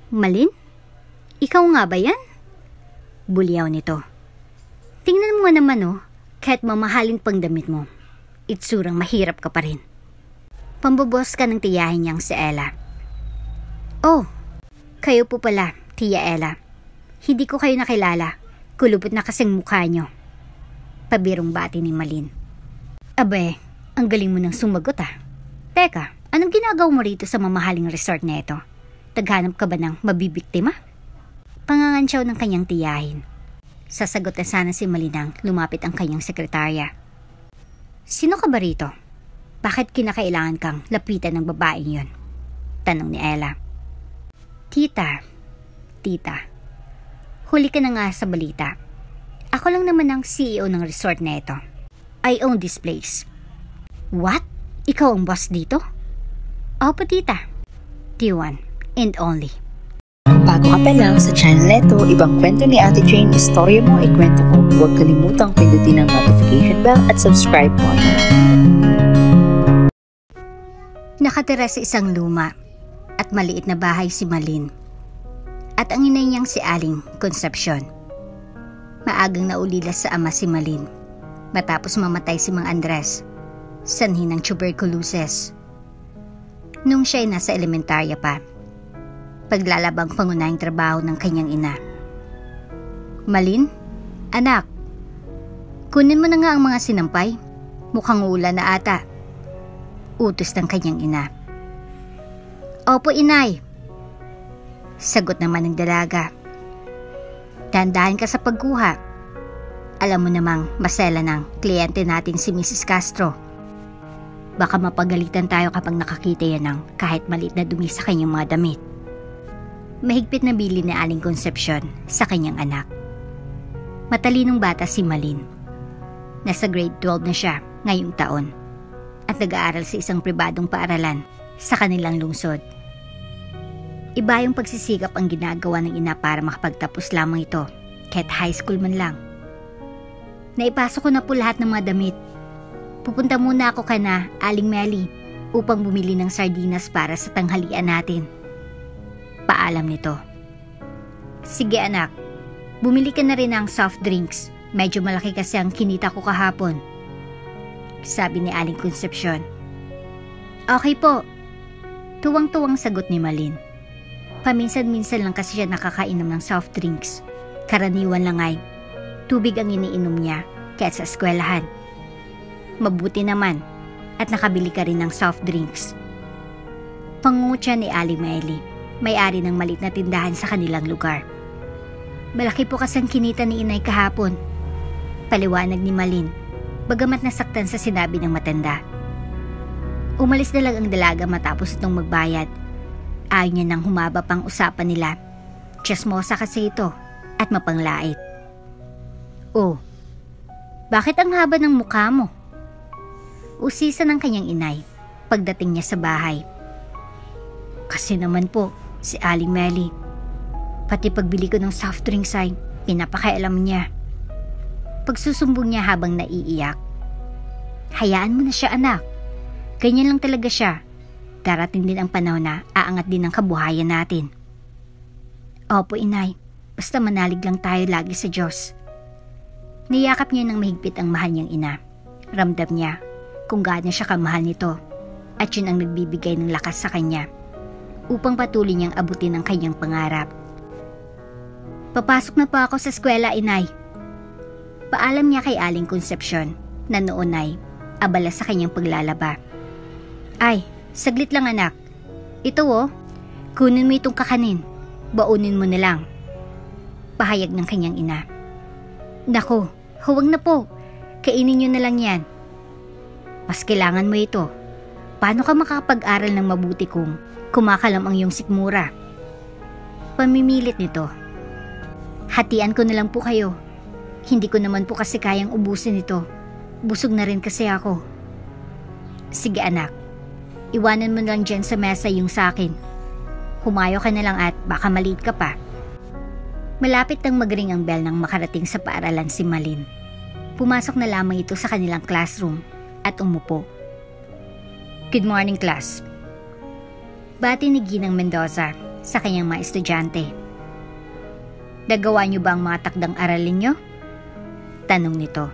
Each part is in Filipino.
Malin? Ikaw nga ba yan? Bulyaw nito. Tingnan mo naman kahit mamahalin pang damit mo, itsurang mahirap ka pa rin. Pambubos ka ng tiyahin niyang si Ella. Oh, kayo po pala, Tia Ella. Hindi ko kayo nakilala, kulubot na kasing mukha niyo. Pabirong bati ni Malin. Abe, ang galing mo nang sumagot Teka, anong ginagawa mo rito sa mamahaling resort na ito? Taghanap ka ba ng mabibiktima? Pangangansyaw ng kanyang tiyahin. Sasagot na sana si Malinang lumapit ang kanyang sekretarya. Sino ka ba rito? Bakit kinakailangan kang lapitan ng babaeng yon? Tanong ni Ella. Tita, huli ka na nga sa balita. Ako lang naman ang CEO ng resort na ito. I own this place. What? Ikaw ang boss dito? Opo, tita. T1 and only. Kung bago ka pa lang sa channel neto, ibang kwento ni Ate Jane, istorya mo, ikwento ko. Huwag kalimutang pindutin ang notification bell at subscribe button. Nakatira sa isang luma at maliit na bahay si Malin at ang inay niyang si Aling Concepcion. Maagang naulila sa ama si Malin matapos mamatay si Mang Andres, sanhi ng tuberculosis. Nung siya'y nasa elementarya pa, paglalabang pangunahing trabaho ng kanyang ina. Malin, anak, kunin mo na nga ang mga sinampay. Mukhang ulan na ata. Utos ng kanyang ina. Opo, inay. Sagot naman ng dalaga. Dandahan ka sa pagkuha. Alam mo namang masela ng kliyente natin si Mrs. Castro. Baka mapagalitan tayo kapag nakakita yan ng kahit maliit na dumi sa kanyang mga damit. Mahigpit na bili ni Aling Concepcion sa kanyang anak. Matalinong bata si Malin. Nasa grade 12 na siya ngayong taon at nag-aaral sa isang pribadong paaralan sa kanilang lungsod. Iba yung pagsisikap ang ginagawa ng ina para makapagtapos lamang ito, kahit high school man lang. Naipasok ko na po lahat ng mga damit. Pupunta muna ako kana, Aling Melly, upang bumili ng sardinas para sa tanghalian natin. Paalam nito. Sige anak, bumili ka na rin ng soft drinks. Medyo malaki kasi ang kinita ko kahapon. Sabi ni Aling Concepcion. Okay po. Tuwang-tuwang sagot ni Malin. Paminsan-minsan lang kasi siya nakakainom ng soft drinks. Karaniwan lang ay tubig ang iniinom niya kaya sa eskwelahan. Mabuti naman at nakabili ka rin ng soft drinks. Pangungutya ni Aling Melly, may-ari ng maliit na tindahan sa kanilang lugar. Malaki po kasi ang kinita ni inay kahapon. Paliwanag ni Malin, bagamat nasaktan sa sinabi ng matanda. Umalis na lang ang dalaga matapos itong magbayad. Ayaw niya nang humaba pang usapan nila. Chismosa kasi ito at mapanglait. Oh, bakit ang haba ng mukha mo? Usisa ng kanyang inay pagdating niya sa bahay. Kasi naman po, si Aling Melly, pati pagbili ko ng soft drinks ay pinapakialam niya. Pagsusumbong niya habang naiiyak. Hayaan mo na siya anak. Ganyan lang talaga siya. Darating din ang panahon na aangat din ang kabuhayan natin. Opo inay, basta manalig lang tayo lagi sa Diyos. Niyakap niya ng mahigpit ang mahal niyang ina. Ramdam niya kung gaano siya kamahal nito at yun ang nagbibigay ng lakas sa kanya upang patuloy niyang abutin ang kanyang pangarap. Papasok na po ako sa eskwela inay. Paalam niya kay Aling Concepcion na noon ay abala sa kanyang paglalaba. Ay, saglit lang anak. Ito kunin mo itong kakanin. Baunin mo na lang. Pahayag ng kanyang ina. Nako, huwag na po. Kainin niyo na lang yan. Mas kailangan mo ito. Paano ka makakapag-aral ng mabuti kung kumakalam ang iyong sikmura? Pamimilit nito. Hatian ko na lang po kayo. Hindi ko naman po kasi kayang ubusin ito. Busog na rin kasi ako. Sige anak, iwanan mo lang dyan sa mesa yung sa akin. Humayo ka na lang at baka maliit ka pa. Malapit nang magring ang bell nang makarating sa paaralan si Malin. Pumasok na lamang ito sa kanilang classroom at umupo. Good morning class. Bati ni Ginang Mendoza sa kanyang mga estudyante. Nagawa niyo ba ang mga takdang aralin niyo? Tanong nito.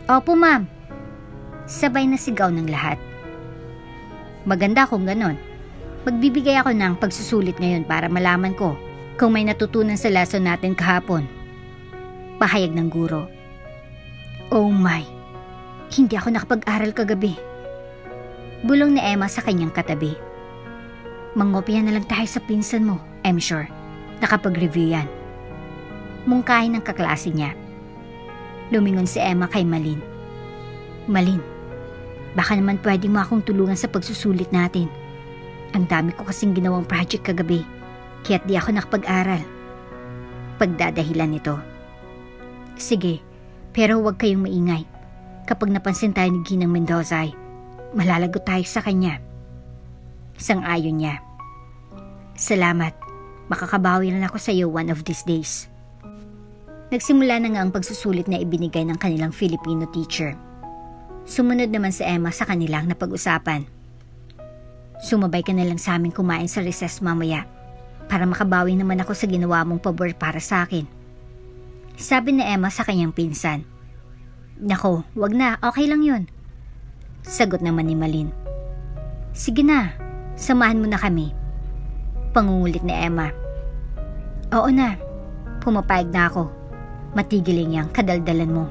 Opo ma'am. Sabay na sigaw ng lahat. Maganda kung ganon. Magbibigay ako ng pagsusulit ngayon para malaman ko kung may natutunan sa lesson natin kahapon. Pahayag ng guro. Oh my, hindi ako nakapag-aral kagabi. Bulong ni Emma sa kanyang katabi. Mangopya na lang tayo sa pinsan mo, I'm sure. Nakapag-review yan. Mungkahin ng kaklase niya. Lumingon si Emma kay Malin. Malin, baka naman pwede mo akong tulungan sa pagsusulit natin. Ang dami ko kasing ginawang project kagabi, kaya't di ako nakapag-aral. Pagdadahilan nito. Sige, pero huwag kayong maingay. Kapag napansin tayo ni Ginang Mendoza ay malalagot tayo sa kanya. Sang-ayon niya. Salamat. Makakabawi rin ako sa iyo one of these days. Nagsimula na nga ang pagsusulit na ibinigay ng kanilang Filipino teacher. Sumunod naman si Emma sa kanilang napag-usapan. Sumabay ka na lang sa amin kumain sa recess mamaya para makabawi naman ako sa ginawa mong pabor para sa akin. Sabi ni Emma sa kanyang pinsan. Nako, wag na, okay lang yun. Sagot naman ni Malin. Sige na, samahan mo na kami. Pangungulit ni Emma. Oo na, pumapayag na ako. Matigilin niyang kadaldalan mo.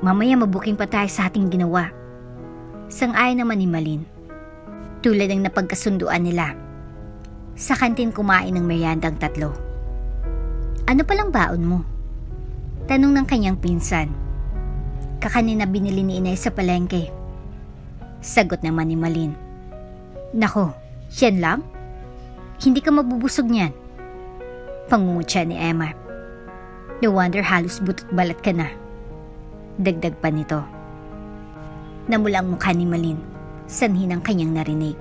Mamaya mabuking pa tayo sa ating ginawa. Sang-ayon naman ni Malin. Tulad ng napagkasunduan nila. Sa kantin kumain ng merienda ang tatlo. Ano palang baon mo? Tanong ng kanyang pinsan. Kakanin na binili ni Inay sa palengke. Sagot naman ni Malin. Nako, yan lang? Hindi ka mabubusog niyan. Pangungutya ni Emma. No wonder halos butot balat ka na. Dagdag pa nito. Namula ang mukha ni Malin, sanhi ng kanyang narinig.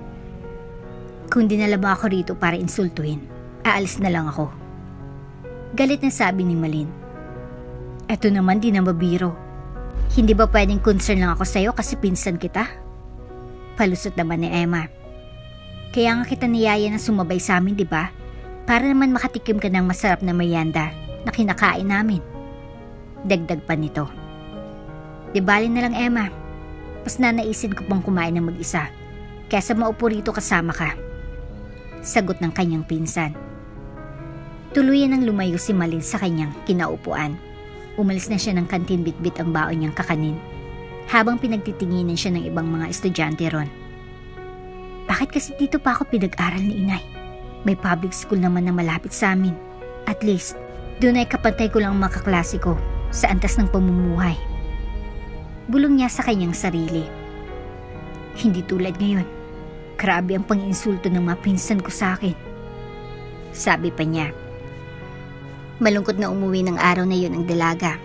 Kung dinala mo ako rito para insultuhin, aalis na lang ako. Galit na sabi ni Malin. Eto naman di na mabiro. Hindi ba pwedeng concern lang ako sa'yo kasi pinsan kita? Palusot naman ni Emma. Kaya nga kita niyaya na sumabay sa amin, di ba? Para naman makatikim ka ng masarap na merienda na kinakain namin. Dagdag pa nito. Di bali na lang Emma. Mas nanaisin ko pang kumain ng mag-isa kaysa maupo rito kasama ka. Sagot ng kanyang pinsan. Tuluyan ang lumayo si Malin sa kanyang kinaupuan. Umalis na siya ng kantin bitbit ang baon niyang kakanin habang pinagtitinginan siya ng ibang mga estudyante ron. Bakit kasi dito pa ako pinag-aral ni Inay? May public school naman na malapit sa amin. At least, doon ay kapantay ko lang ang mga kaklase ko sa antas ng pamumuhay. Bulong niya sa kanyang sarili. Hindi tulad ngayon. Grabe ang pang-insulto ng mga pinsan ko sa akin. Sabi pa niya. Malungkot na umuwi ng araw na yun ang dalaga.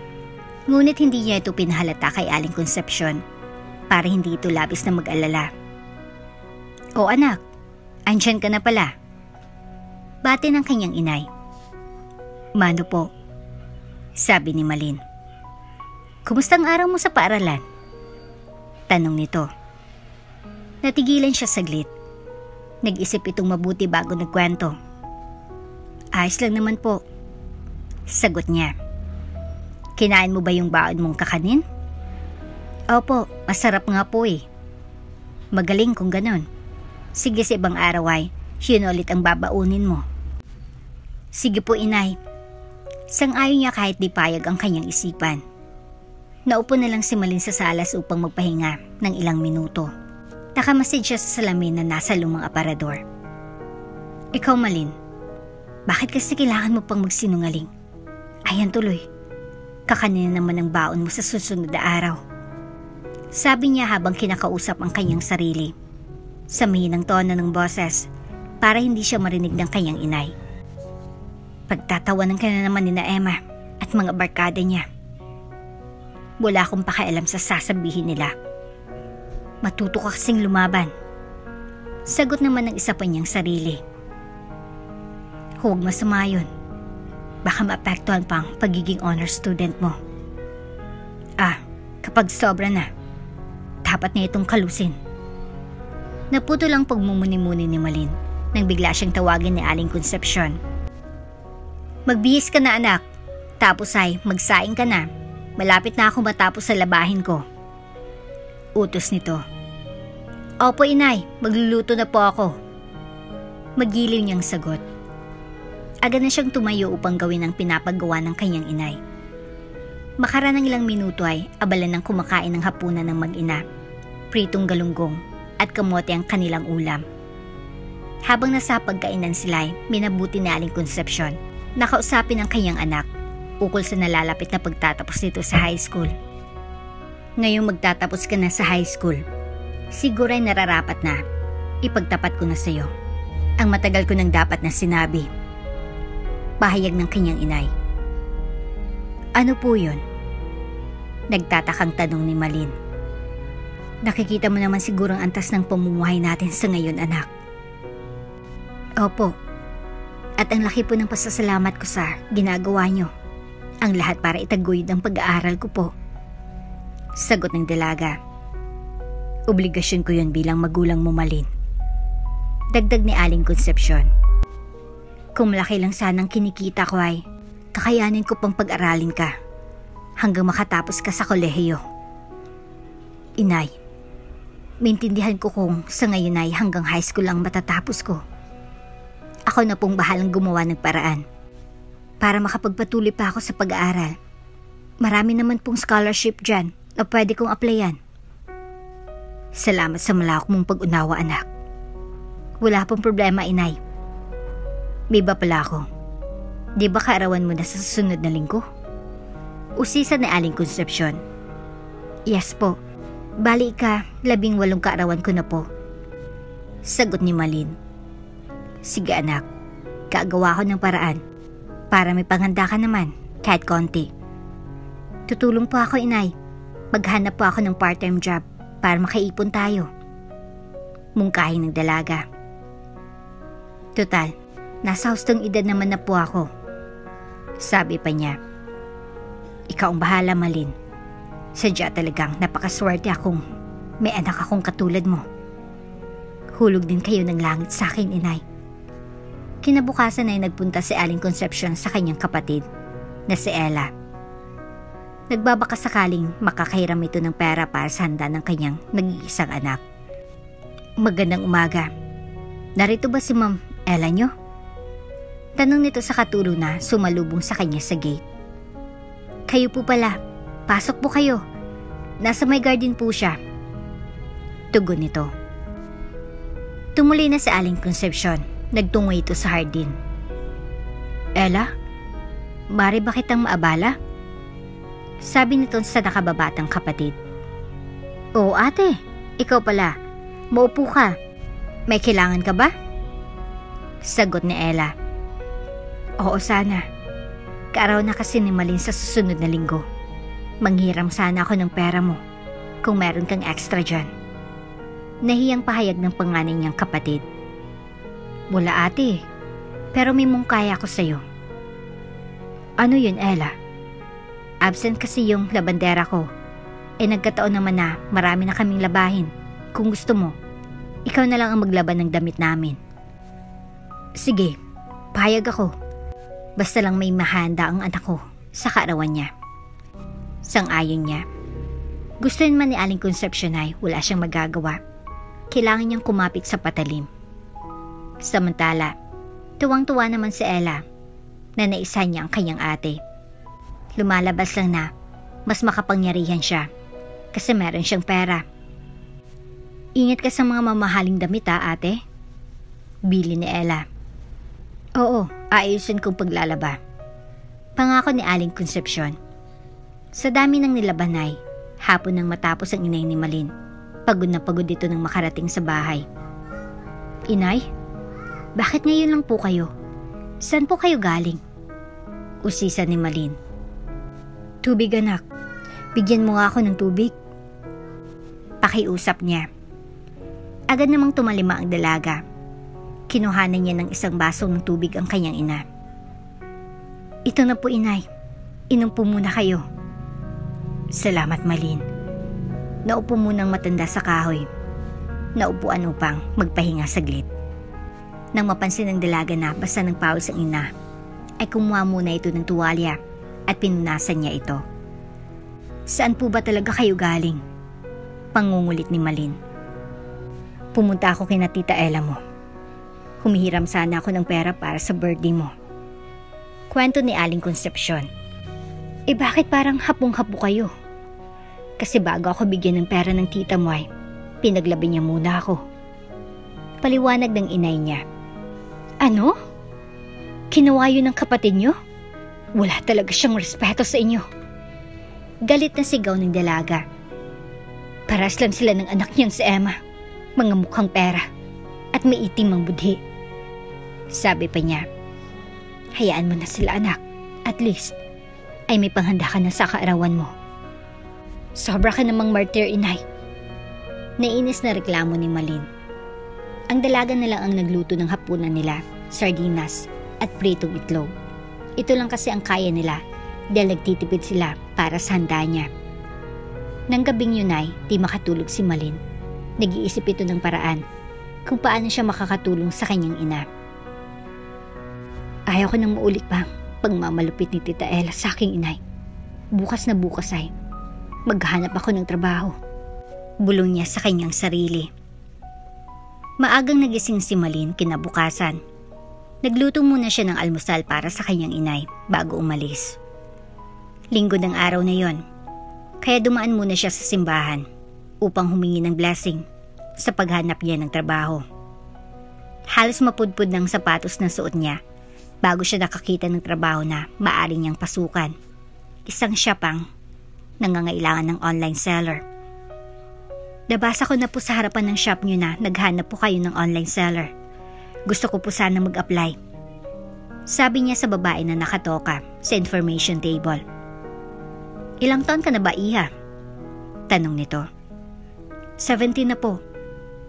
Ngunit hindi niya ito pinahalata kay Aling Concepcion para hindi ito labis na mag-alala. O anak, andyan ka na pala. Bati ng kanyang inay. Mano po, sabi ni Malin. Kumusta ang araw mo sa paaralan? Tanong nito. Natigilan siya saglit. Nag-isip itong mabuti bago nagkwento. Ayos lang naman po. Sagot niya. Kinain mo ba yung baon mong kakanin? Opo, masarap nga po eh. Magaling kung ganon. Sige sa ibang araw ay, yun ulit ang babaunin mo. Sige po inay. Sang-ayon niya kahit di payag ang kanyang isipan. Naupo na lang si Malin sa salas upang magpahinga ng ilang minuto. Nakamasid siya sa salamin na nasa lumang aparador. Ikaw Malin, bakit kasi kailangan mo pang magsinungaling? Ayan tuloy, kakanin naman ang baon mo sa susunod na araw. Sabi niya habang kinakausap ang kanyang sarili. Sa mahinang tono ng boses para hindi siya marinig ng kanyang inay. Pagtatawanan ka na naman ni na Emma at mga barkada niya. Wala akong pakialam sa sasabihin nila. Matuto ka kasing lumaban. Sagot naman ng isa pa niyang sarili. Huwag masama yun. Baka maapektuhan pang pagiging honor student mo. Kapag sobra na, dapat na itong kalusin. Naputo lang pagmumuni-muni ni Malin nang bigla siyang tawagin ni Aling Concepcion. Magbihis ka na anak, tapos ay magsaing ka na. Malapit na ako matapos sa labahin ko. Utos nito. Opo inay, magluluto na po ako. Magiliw niyang sagot. Agad na siyang tumayo upang gawin ang pinapagawa ng kanyang inay. Makaranang ilang minuto ay abala ng kumakain ng hapunan ng mag-ina, pritong galunggong at kamote ang kanilang ulam. Habang nasa pagkainan sila ay minabuti ni Aling Concepcion na kausapin ang kanyang anak ukol sa nalalapit na pagtatapos nito sa high school. Ngayong magtatapos ka na sa high school, siguro ay nararapat na ipagtapat ko na sa iyo ang matagal ko nang dapat na sinabi. Pahayag ng kanyang inay. Ano po yun? Nagtatakang tanong ni Malin. Nakikita mo naman siguro ang antas ng pamumuhay natin sa ngayon, anak. Opo. At ang laki po ng pasasalamat ko sa ginagawa nyo. Ang lahat para itaguyod ang pag-aaral ko po. Sagot ng dalaga. Obligasyon ko yun bilang magulang mo, Malin. Dagdag ni Aling Concepcion. Kung malaki lang sanang kinikita ko ay kakayanin ko pang pag-aralin ka hanggang makatapos ka sa kolehiyo. Inay, maintindihan ko kung sa ngayon ay hanggang high school lang matatapos ko. Ako na pong bahalang gumawa ng paraan para makapagpatuloy pa ako sa pag-aaral. Marami naman pong scholarship dyan na pwede kong applyan. Salamat sa malawak mong pag-unawa, anak. Wala pong problema, inay. May iba pala ako. Di ba kaarawan mo na sa susunod na linggo? Usisa ni Aling Concepcion. Yes po. Bali ka, 18 kaarawan ko na po. Sagot ni Malin. Sige anak, gagawa ko ng paraan para may panghanda ka naman kahit konti. Tutulong po ako, inay. Maghanap po ako ng part-time job para makaipon tayo. Mungkahin ng dalaga. Total, nasa hustong edad naman na po ako. Sabi pa niya. Ikaw ang bahala, Malin. Sadya talagang napakaswerte akong may anak akong katulad mo. Hulog din kayo ng langit sa akin, inay. Kinabukasan ay nagpunta si Aling Concepcion sa kanyang kapatid na si Ella. Nagbabaka sakaling makakahiram ito ng pera para sa handa ng kanyang nag-iisang anak. Magandang umaga. Narito ba si Ma'am Ella nyo? Tanong nito sa katulo na sumalubong sa kanya sa gate. Kayo po pala. Pasok po kayo. Nasa may garden po siya. Tugon nito. Tumuloy na si Aling Concepcion. Nagtungo ito sa hardin. Ella? Mari ba kitang maabala? Sabi nito sa nakababatang kapatid. Oo ate, ikaw pala. Maupo ka. May kailangan ka ba? Sagot ni Ella. Oo sana. Kaaraw na kasi ni Malin sa susunod na linggo. Manghiram sana ako ng pera mo kung meron kang extra dyan. Nahiyang pahayag ng panganay niyang kapatid. Wala ate, pero may mungkaya ko sa'yo. Ano yun, Ella? Absent kasi yung labandera ko. Nagkataon naman na marami na kaming labahin. Kung gusto mo, ikaw na lang ang maglaban ng damit namin. Sige, pahayag ako. Basta lang may mahanda ang anak ko sa kaarawan niya. Sang-ayon niya. Gusto man ni Aling Concepcion ay wala siyang magagawa. Kailangan niyang kumapit sa patalim. Samantala, tuwang-tuwa naman si Ella na naisa niya ang kanyang ate. Lumalabas lang na mas makapangyarihan siya kasi meron siyang pera. Ingat ka sa mga mamahaling damit ate. Bili ni Ella. Oo, ayusin kong paglalaba. Pangako ni Aling Concepcion. Sa dami ng nilaban ay hapon nang matapos ang inay ni Malin. Pagod na pagod dito nang makarating sa bahay. Inay, bakit ngayon lang po kayo? Saan po kayo galing? Usisa ni Malin. Tubig anak, bigyan mo nga ako ng tubig. Pakiusap niya. Agad namang tumalima ang dalaga. Kinuhanan niya ng isang baso ng tubig ang kanyang ina. Ito na po inay, inom po muna kayo. Salamat Malin. Naupo munang matanda sa kahoy. Naupuan upang magpahinga saglit. Nang mapansin ng dalaga na basa ng pawis ang ina, ay kumuha muna ito ng tuwalya at pinunasan niya ito. Saan po ba talaga kayo galing? Pangungulit ni Malin. Pumunta ako kina Tita Ella mo. Humihiram sana ako ng pera para sa birthday mo. Kwento ni Aling Concepcion. Bakit parang hapong-hapo kayo? Kasi bago ako bigyan ng pera ng tita mo ay pinaglabi niya muna ako. Paliwanag ng inay niya. Ano? Kinawa yun ng kapatid niyo? Wala talaga siyang respeto sa inyo. Galit na sigaw ng dalaga. Paras lang sila ng anak niyan si Emma. Mga mukhang pera at may itim ang budhi. Sabi pa niya, hayaan mo na sila anak. At least ay may panghanda ka na sa kaarawan mo. Sobra ka namang martyr, inay. Nainis na reklamo ni Malin. Ang dalaga na lang ang nagluto ng hapunan nila, sardinas at pritong itlog. Ito lang kasi ang kaya nila dahil nagtitipid sila para sa handa niya. Nang gabing yun ay di makatulog si Malin. Nag-iisip ito ng paraan kung paano siya makakatulong sa kanyang ina. Ayaw ko nang maulit pang pagmamalupit ni Tita Ella sa aking inay. Bukas na bukas ay maghanap ako ng trabaho. Bulong niya sa kanyang sarili. Maagang nagising si Malin kinabukasan. Nagluto muna siya ng almusal para sa kanyang inay bago umalis. Linggo ng araw na yon, kaya dumaan muna siya sa simbahan upang humingi ng blessing sa paghanap niya ng trabaho. Halos mapudpud ng sapatos na suot niya bago siya nakakita ng trabaho na maaari niyang pasukan. Isang siya pang nangangailangan ng online seller. Nabasa ko na po sa harapan ng shop niyo na naghanap po kayo ng online seller. Gusto ko po sana mag-apply. Sabi niya sa babae na nakatoka sa information table. Ilang taon ka na ba, Iha? Tanong nito. 17 na po.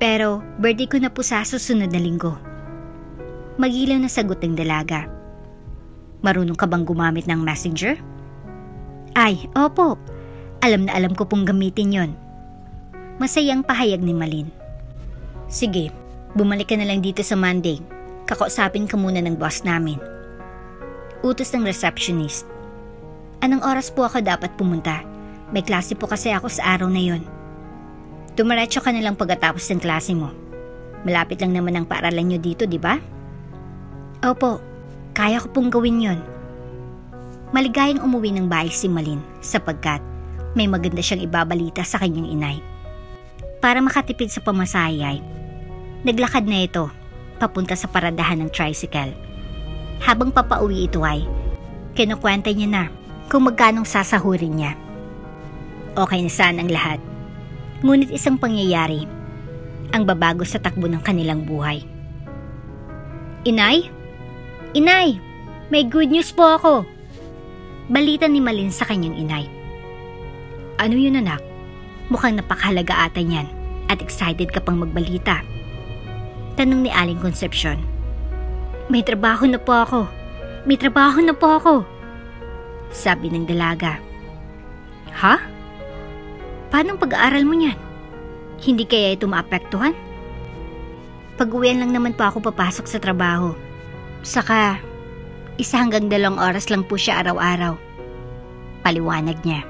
Pero birthday ko na po sa susunod na linggo. Magilaw na sagot ng dalaga. Marunong ka bang gumamit ng messenger? Ay, opo. Alam na alam ko pong gamitin yon. Masayang pahayag ni Malin. Sige, bumalik ka na lang dito sa Monday. Kakausapin ka muna ng boss namin. Utos ng receptionist. Anong oras po ako dapat pumunta? May klase po kasi ako sa araw na yon. Dumiretso ka na lang pagkatapos ng klase mo. Malapit lang naman ang paaralan nyo dito, di ba? Opo, kaya ko pong gawin yon. Maligayang umuwi ng bahay si Malin sapagkat may maganda siyang ibabalita sa kanyang inay. Para makatipid sa pamasahe ay naglakad na ito papunta sa paradahan ng tricycle. Habang papauwi ito ay kinukwenta niya na kung magkanong sasahurin niya. Okay na sana ang lahat. Ngunit isang pangyayari ang babago sa takbo ng kanilang buhay. Inay? Inay! May good news po ako! Balita ni Malin sa kanyang inay. Ano yun, anak? Mukhang napakahalaga ata niyan at excited ka pang magbalita. Tanong ni Aling Concepcion. May trabaho na po ako. May trabaho na po ako. Sabi ng dalaga. Ha? Paano pag-aaral mo niyan? Hindi kaya ito maapektuhan? Pag-uwian lang naman po ako papasok sa trabaho. Saka 1 hanggang 2 oras lang po siya araw-araw. Paliwanag niya.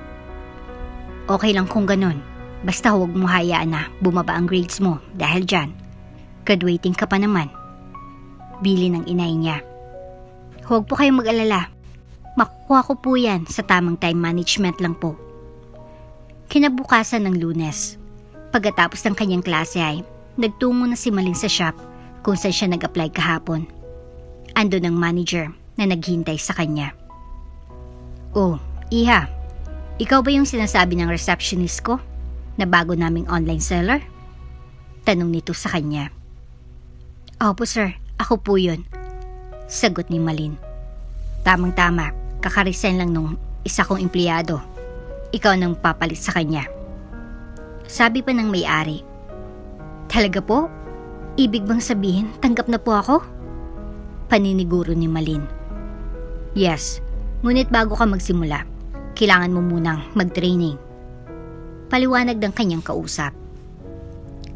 Okay lang kung ganun. Basta huwag mo hayaan na bumaba ang grades mo dahil dyan. Graduating ka pa naman. Bili ng inay niya. Huwag po kayong mag-alala. Makukuha ko po yan sa tamang time management lang po. Kinabukasan ng Lunes. Pagkatapos ng kanyang klase ay nagtungo na si Malin sa shop kung saan siya nag-apply kahapon. Andun ang manager na naghintay sa kanya. Oh, Iha, ikaw ba yung sinasabi ng receptionist ko na bago naming online seller? Tanong nito sa kanya. Opo sir, ako po yun. Sagot ni Malin. Tamang-tama, kakaresign lang nung isa kong empleyado. Ikaw nang papalit sa kanya. Sabi pa ng may-ari. Talaga po? Ibig bang sabihin, tanggap na po ako? Paniniguro ni Malin. Yes, ngunit bago ka magsimula, kailangan mo munang mag-training. Paliwanag ng kanyang kausap.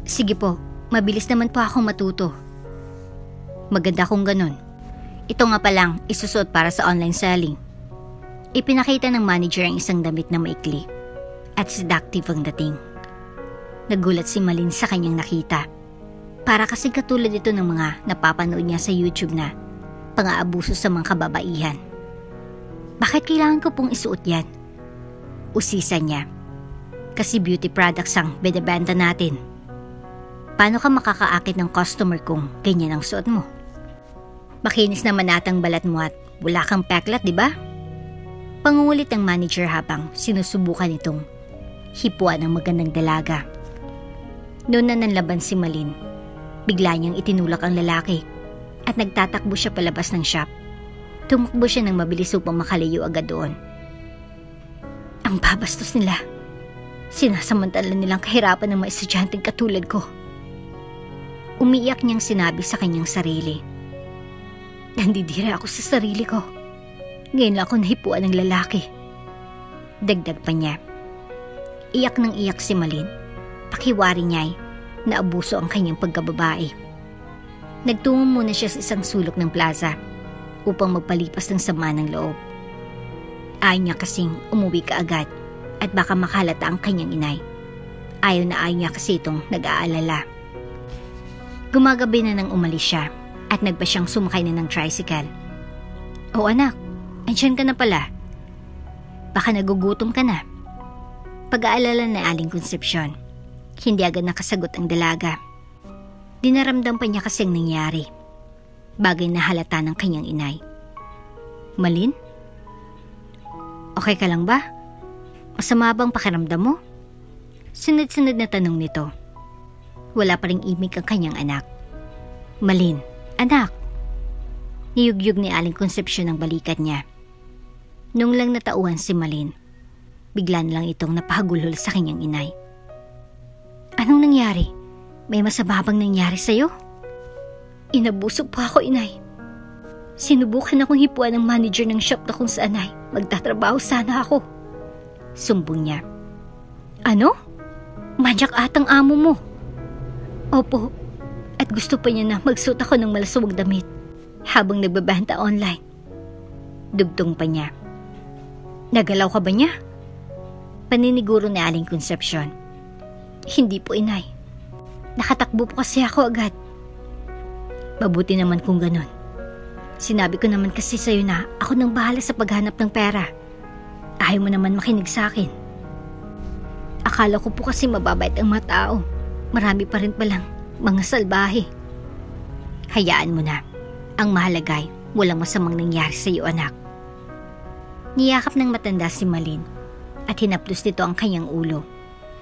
Sige po, mabilis naman po akong matuto. Maganda kung ganun. Ito nga palang isusuot para sa online selling. Ipinakita ng manager ang isang damit na maikli at seductive ang dating. Nagulat si Malin sa kanyang nakita. Para kasi katulad ito ng mga napapanood niya sa YouTube na pang-aabuso sa mga kababaihan. Bakit kailangan ko pong isuot yan? Usisa niya. Kasi beauty products ang binebenta natin. Paano ka makakaakit ng customer kung ganyan ang suot mo? Makinis naman natang balat mo at wala kang peklat, di ba? Pangungulit ng manager habang sinusubukan itong hipuan ng magandang dalaga. Noon na nanlaban si Malin, bigla niyang itinulak ang lalaki at nagtatakbo siya palabas ng shop. Tumakbo siya ng mabilis upang makalayo agad doon. Ang babastos nila. Sinasamantala nilang kahirapan ng mga estudyanteng katulad ko. Umiiyak niyang sinabi sa kanyang sarili. Nandidira ako sa sarili ko. Ngayon lang ako nahipuan ng lalaki. Dagdag pa niya. Iyak nang iyak si Malin. Pakiwari niya ay naabuso ang kanyang pagkababae. Nagtungo muna siya sa isang sulok ng plaza upang magpalipas ng sama ng loob. Ayaw niya kasing umuwi kaagad at baka makalata ang kanyang inay. Ayaw niya kasi itong nag-aalala. Gumagabi na nang umalis siya at nagpa siyang sumakay na ng tricycle. O anak, andyan ka na pala. Baka nagugutom ka na. Pag-aalala na Aling Concepcion, hindi agad nakasagot ang dalaga. Dinaramdam pa niya kasing nangyari. Bagay na halata ng kanyang inay. Malin? Okay ka lang ba? Masama bang pakiramdam mo? Sunod-sunod na tanong nito. Wala pa ring imik ang kanyang anak. Malin, anak. Niyugyug ni Aling Concepcion ang balikat niya. Nung lang natauhan si Malin, bigla na lang itong napahagulhol sa kanyang inay. Anong nangyari? May masama bang nangyari sa'yo? Inabuso pa ako, inay. Sinubukan akong hipuan ng manager ng shop na kung saan ay magtatrabaho sana ako. Sumbong niya. Ano? Manyak atang amo mo. Opo. At gusto pa niya na magsuot ako ng malaswag damit habang nagbebenta online. Dugtong pa niya. Nagalaw ka ba niya? Paniniguro ni Aling Concepcion. Hindi po, inay. Nakatakbo po kasi ako agad. Mabuti naman kung ganun. Sinabi ko naman kasi sa'yo na ako nang bahala sa paghanap ng pera. Ayaw mo naman makinig sa akin. Akala ko po kasi mababait ang mga tao. Marami pa rin palang mga salbahe. Hayaan mo na. Ang mahalagay, walang masamang nangyari sa iyo, anak. Niyakap ng matanda si Malin at hinaplos nito ang kanyang ulo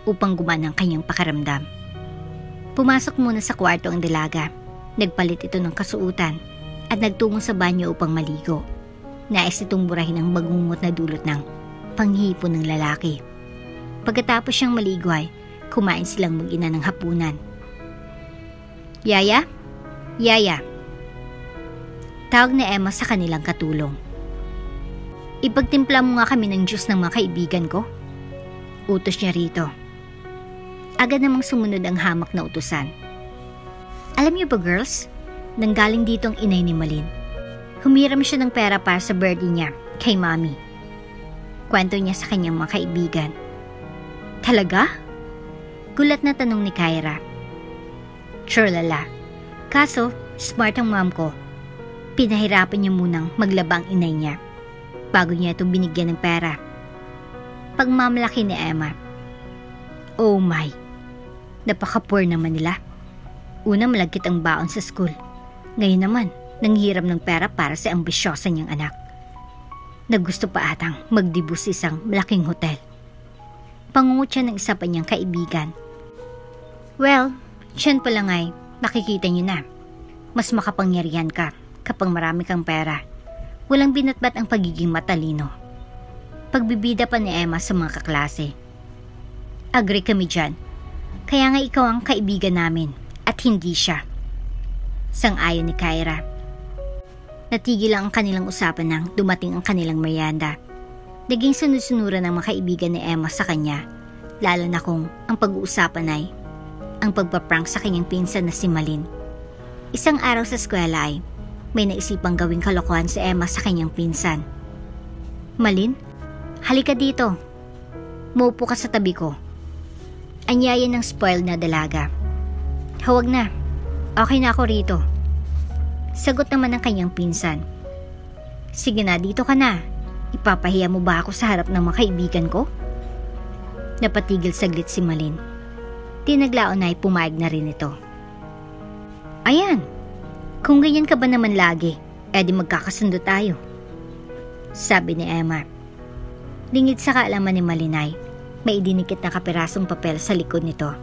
upang gumana ang kanyang pakiramdam. Pumasok muna sa kwarto ang dalaga. Nagpalit ito ng kasuutan at nagtungo sa banyo upang maligo. Nais itong burahin ang magungot na dulot ng panghihipon ng lalaki. Pagkatapos siyang maligo ay kumain silang mag-ina ng hapunan. Yaya? Yaya. Tawag ni Emma sa kanilang katulong. Ipagtimpla mo nga kami ng juice ng mga kaibigan ko. Utos niya rito. Agad namang sumunod ang hamak na utusan. Alam niyo ba, girls? Nanggaling dito ang inay ni Malin. Humiram siya ng pera para sa birthday niya kay Mami. Kwento niya sa kanyang mga kaibigan. Talaga? Gulat na tanong ni Kyra. Sure, lala. Kaso, smart ang mom ko. Pinahirapan niya munang maglaba ang inay niya bago niya itong binigyan ng pera. Pagmamalaki ni Emma. Oh my, napaka-poor naman nila. Una, malagkit ang baon sa school. Ngayon naman, nanghiram ng pera para sa ambisyosa niyang anak. Naggusto pa atang magdibu sa isang malaking hotel. Pangungot siya ng isa pa niyang kaibigan. Well, siyan pa lang ay nakikita niyo na. Mas makapangyarihan ka kapag marami kang pera. Walang binatbat ang pagiging matalino. Pagbibida pa ni Emma sa mga kaklase. Agree kami dyan. Kaya nga ikaw ang kaibigan namin at hindi siya. Sang-ayon ni Kyra. Natigil lang ang kanilang usapan nang dumating ang kanilang merienda. Naging sunod-sunuran ang mga kaibigan ni Emma sa kanya, lalo na kung ang pag-uusapan ay ang pagpaprank sa kanyang pinsan na si Malin. Isang araw sa eskwela ay may naisipang gawing kalokohan si Emma sa kanyang pinsan. Malin, halika dito. Maupo ka sa tabi ko. Anyaya ng spoiled na dalaga. Huwag na. Okay na ako rito. Sagot naman ng kanyang pinsan. Sige na, dito ka na. Ipapahiya mo ba ako sa harap ng mga kaibigan ko? Napatigil saglit si Malin. Tinaglaon na ay pumayag na rin ito. Ayan, kung ganyan ka ba naman lagi, edi magkakasundo tayo. Sabi ni Emma. Lingid sa kaalaman ni Malinay, may idinikit na kapirasong papel sa likod nito.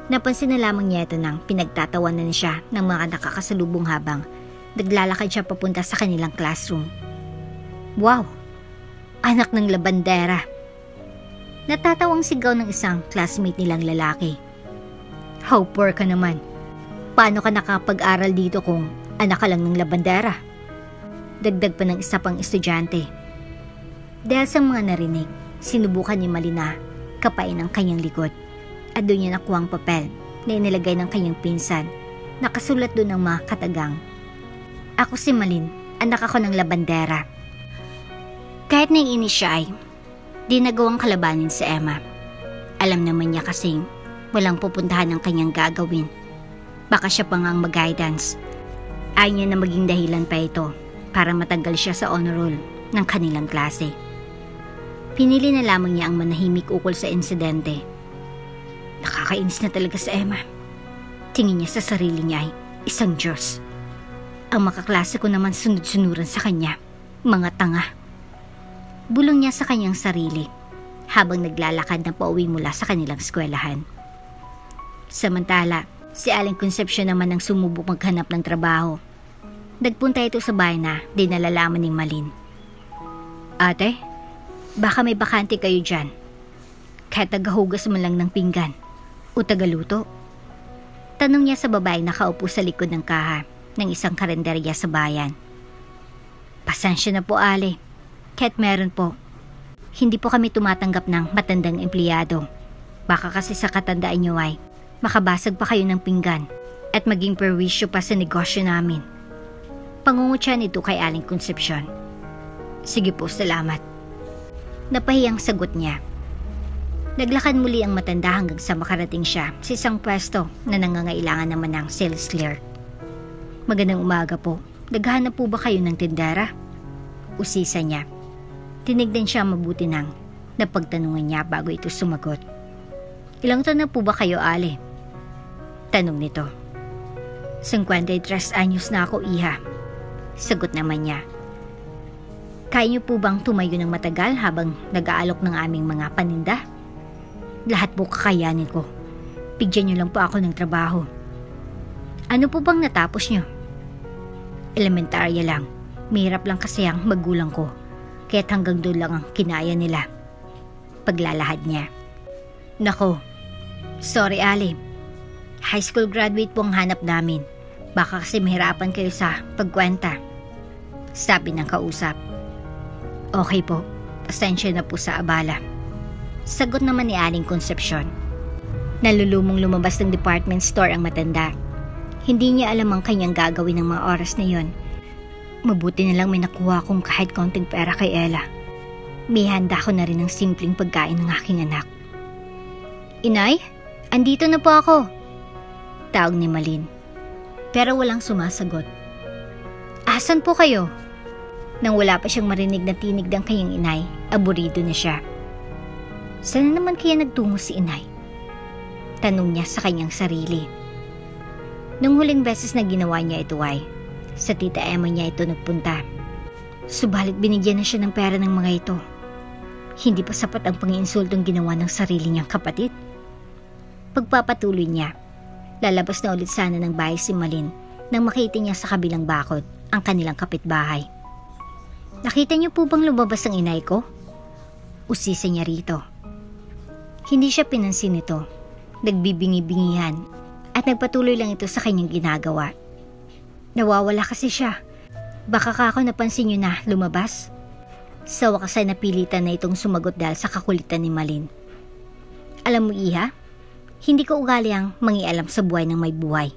Napansin na lamang niya ito nang pinagtatawanan siya ng mga nakakasalubong habang naglalakad siya papunta sa kanilang classroom. Wow! Anak ng labandera! Natatawang sigaw ng isang classmate nilang lalaki. How poor ka naman! Paano ka nakapag-aral dito kung anak ka lang ng labandera? Dagdag pa ng isa pang estudyante. Dahil sa mga narinig, sinubukan ni Malina kapain ang kanyang likod at doon niya nakuha ang papel na inilagay ng kanyang pinsan. Nakasulat doon ng mga katagang. Ako si Malin, anak ako ng labandera. Kahit naiinis siya ay di nagawang kalabanin si Emma. Alam naman niya kasing walang pupuntahan ng kanyang gagawin. Baka siya pa nga ang mag-guidance. Ayaw niya na maging dahilan pa ito para matanggal siya sa honor roll ng kanilang klase. Pinili na lamang niya ang manahimik ukol sa insidente. Nakakainis na talaga sa Emma. Tingin niya sa sarili niya ay isang Diyos. Ang makaklase ko naman sunod-sunuran sa kanya. Mga tanga. Bulong niya sa kanyang sarili habang naglalakad na pauwi mula sa kanilang eskwelahan. Samantala, si Aling Concepcion naman ang sumubok maghanap ng trabaho. Nagpunta ito sa bahay na dinalalaman ni Malin. Ate, baka may bakante kayo dyan. Kahit tagahugas mo lang ng pinggan o tagaluto. Tanong niya sa babaeng nakaupo sa likod ng kaha ng isang karenderya sa bayan. Pasensya na po, Ale. Kahit meron po, hindi po kami tumatanggap ng matandang empleyado. Baka kasi sa katandaan niyo ay makabasag pa kayo ng pinggan at maging perwisyo pa sa negosyo namin. Pangungutya nito kay Aling Concepcion. Sige po, salamat. Napahiyang sagot niya. Naglakad muli ang matanda hanggang sa makarating siya sa isang pwesto na nangangailangan naman ng sales clerk. Magandang umaga po. Naghahanap po ba kayo ng tindera? Usisa niya. Tinignan siya mabuti nang napagtanungan niya bago ito sumagot. Ilang taon na po ba kayo, Ale? Tanong nito. 53 anyos na ako, iha. Sagot naman niya. Kaya niyo po bang tumayo ng matagal habang nag-aalok ng aming mga paninda? Lahat po kakayanin ko. Bigyan niyo lang po ako ng trabaho. Ano po bang natapos niyo? Elementarya lang. Mahirap lang kasi ang magulang ko. Kaya't hanggang doon lang ang kinaya nila. Paglalahad niya. Nako, sorry Ale. High school graduate po ang hanap namin. Baka kasi mahirapan kayo sa pagkwenta. Sabi ng kausap. Okay po, pasensya na po sa abala. Sagot naman ni Aling Concepcion. Nalulumong lumabas ng department store ang matanda. Hindi niya alam ang kanyang gagawin ng mga oras na yon. Mabuti na lang may nakuha akong kahit konting pera kay Ella. May handa ko na rin ng simpleng pagkain ng aking anak. Inay, andito na po ako. Tawag ni Malin. Pero walang sumasagot. Asan po kayo? Nang wala pa siyang marinig na tinig ng kanyang inay, aburido na siya. Saan naman kaya nagtungo si inay? Tanong niya sa kanyang sarili. Nung huling beses na ginawa niya ito ay, sa tita Emma niya ito nagpunta. Subalit binigyan na siya ng pera ng mga ito. Hindi pa sapat ang panginsultong ginawa ng sarili niyang kapatid. Pagpapatuloy niya, lalabas na ulit sana ng bahay si Malin nang makita niya sa kabilang bakod ang kanilang kapitbahay. Nakita niyo po bang lumabas ang inay ko? Usisa niya rito. Hindi siya pinansin nito. Nagbibingi-bingihan at nagpatuloy lang ito sa kanyang ginagawa. Nawawala kasi siya. Baka ka ako napansin niyo na lumabas? Sa wakas ay napilitan na itong sumagot dahil sa kakulitan ni Malin. Alam mo, iha, hindi ko ugali ang mangialam sa buhay ng may buhay.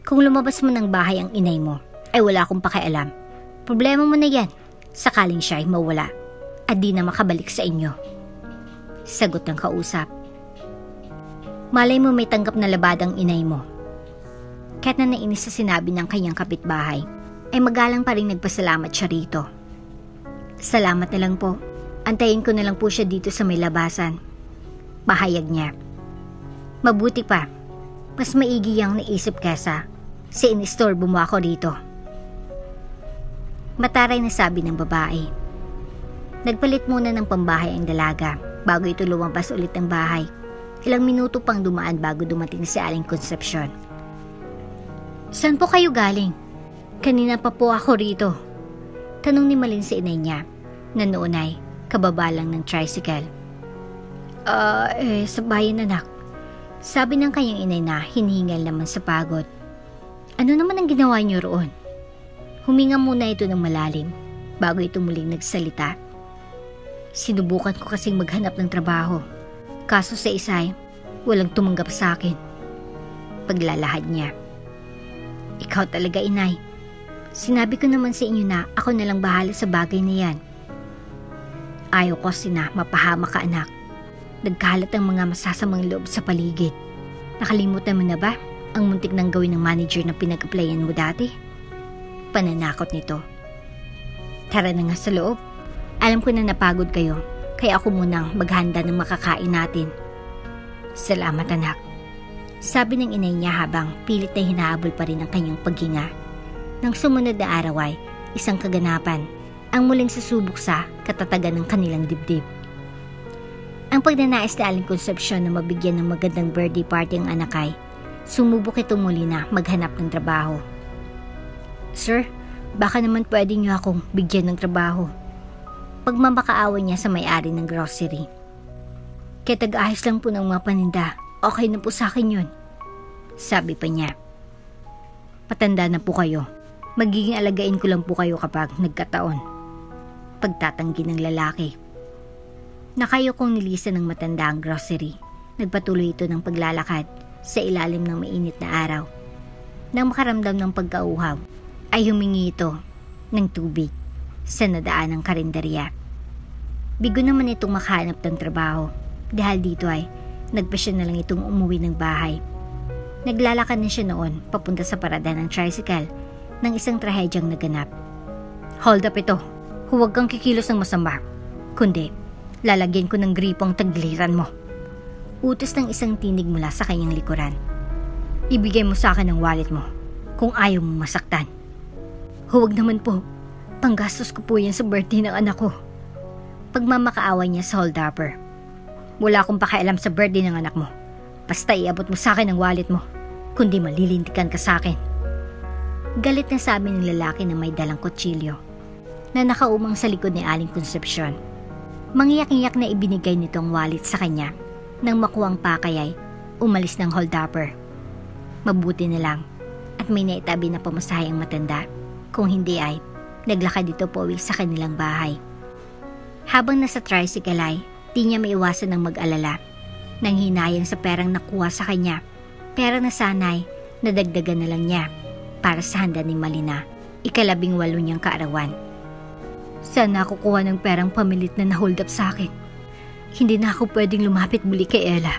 Kung lumabas mo ng bahay ang inay mo, ay wala akong pakialam. Problema mo na yan, sakaling siya ay mawala at di na makabalik sa inyo. Sagot ng kausap. Malay mo may tanggap na labadang inay mo. Kahit na nainis sa sinabi ng kanyang kapitbahay, ay magalang pa rin nagpasalamat siya rito. Salamat na lang po. Antayin ko na lang po siya dito sa may labasan. Pahayag niya. Mabuti pa. Mas maigi ang naisip kesa sa inistorbo mo ako rito. Mataray na sabi ng babae. Nagpalit muna ng pambahay ang dalaga bago ito lumabas ulit ng bahay. Ilang minuto pang dumaan bago dumating si Aling Concepcion. Saan po kayo galing? Kanina pa po ako rito. Tanong ni Malin sa inay niya na noon ay kababa lang ng tricycle. Sa bayan anak. Sabi ng kanyang inay na hinihingal naman sa pagod. Ano naman ang ginawa niyo roon? Huminga muna ito ng malalim bago ito muling nagsalita. Sinubukan ko kasing maghanap ng trabaho. Kaso sa isa ay walang tumanggap sa akin. Paglalahad niya. Ikaw talaga inay. Sinabi ko naman sa inyo na ako na lang bahala sa bagay na yan. Ayaw ko sina mapahama ka anak. Nagkalat ang mga masasamang loob sa paligid. Nakalimutan mo na ba ang muntik nang gawin ng manager na pinag-applyan mo dati? Pananakot nito. Tara na nga sa loob. Alam ko na napagod kayo, kaya ako munang maghanda ng makakain natin. Salamat anak. Sabi ng inay niya habang pilit na hinahabol pa rin ang kanyang paghinga. Nang sumunod na araw ay isang kaganapan ang muling susubok sa katatagan ng kanilang dibdib. Ang pagnanais ni Aling Concepcion na mabigyan ng magandang birthday party ang anak ay sumubok itong muli na maghanap ng trabaho. Sir, baka naman pwede niyo akong bigyan ng trabaho. Pagmamakaawa niya sa may-ari ng grocery. Kaya tag-ahis lang po ng mga paninda. Okay na po sa akin yun. Sabi pa niya. Patanda na po kayo. Magiging alagain ko lang po kayo kapag nagkataon. Pagtatanggi ng lalaki. Nakayo kong nilisan ng matanda ang grocery. Nagpatuloy ito ng paglalakad sa ilalim ng mainit na araw. Nang makaramdam ng pagkauhaw, ay humingi ito ng tubig sa nadaan ng karinderya. Bigo naman itong makahanap ng trabaho dahil dito ay nagpasya na lang itong umuwi ng bahay. Naglalakad na siya noon papunta sa parada ng tricycle ng isang trahedyang naganap. Hold up ito. Huwag kang kikilos ng masama. Kundi, lalagyan ko ng gripo ang tagliran mo. Utos ng isang tinig mula sa kanyang likuran. Ibigay mo sa akin ang wallet mo kung ayaw mo masaktan. Huwag naman po. Panggastos ko po yan sa birthday ng anak ko. Pagmamakaawa niya sa hold-upper. Wala akong pakialam sa birthday ng anak mo. Basta iabot mo sa akin ang wallet mo. Kundi malilintikan ka sa akin. Galit na sabi ng lalaki na may dalang kutsilyo na nakaumang sa likod ni Aling Concepcion. Mangyak-ngyak na ibinigay nito ang wallet sa kanya. Nang makuwang pakay ay umalis ng hold-upper. Mabuti na lang at may naitabi na pamasahe ang matanda. Kung hindi ay naglakad ito pauwi sa kanilang bahay. Habang nasa tricycle ay di niya maiwasan ng mag-alala. Nang hinayang sa perang nakuha sa kanya, pera na sanay nadagdagan na lang niya para sa handa ni Malina, ika-18 niyang kaarawan. Sana ako kuha ng perang pamilit na nahold up sa akin. Hindi na ako pwedeng lumapit muli kay Ella.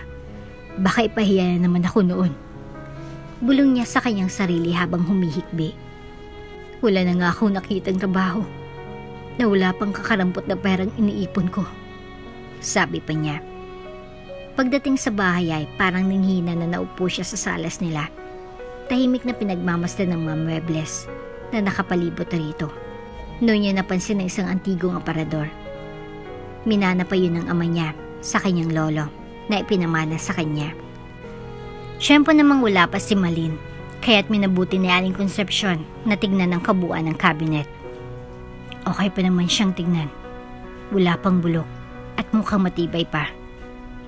Baka ipahiya na naman ako noon. Bulong niya sa kanyang sarili habang humihikbi. Wala na nga akong nakitang trabaho na wala pang kakarampot na perang iniipon ko. Sabi pa niya. Pagdating sa bahay ay parang ninghina na naupo siya sa salas nila. Tahimik na pinagmamasdan ng mga muebles na nakapalibot rito. Noon niya napansin ng isang antigong aparador. Minana pa yun ng ama niya sa kanyang lolo na ipinamana sa kanya. Siyempre namang wala pa si Malin, kaya't minabuti ni Aling Concepcion na tignan ang kabuuan ng cabinet. Okay pa naman siyang tignan. Wala pang bulok at mukhang matibay pa.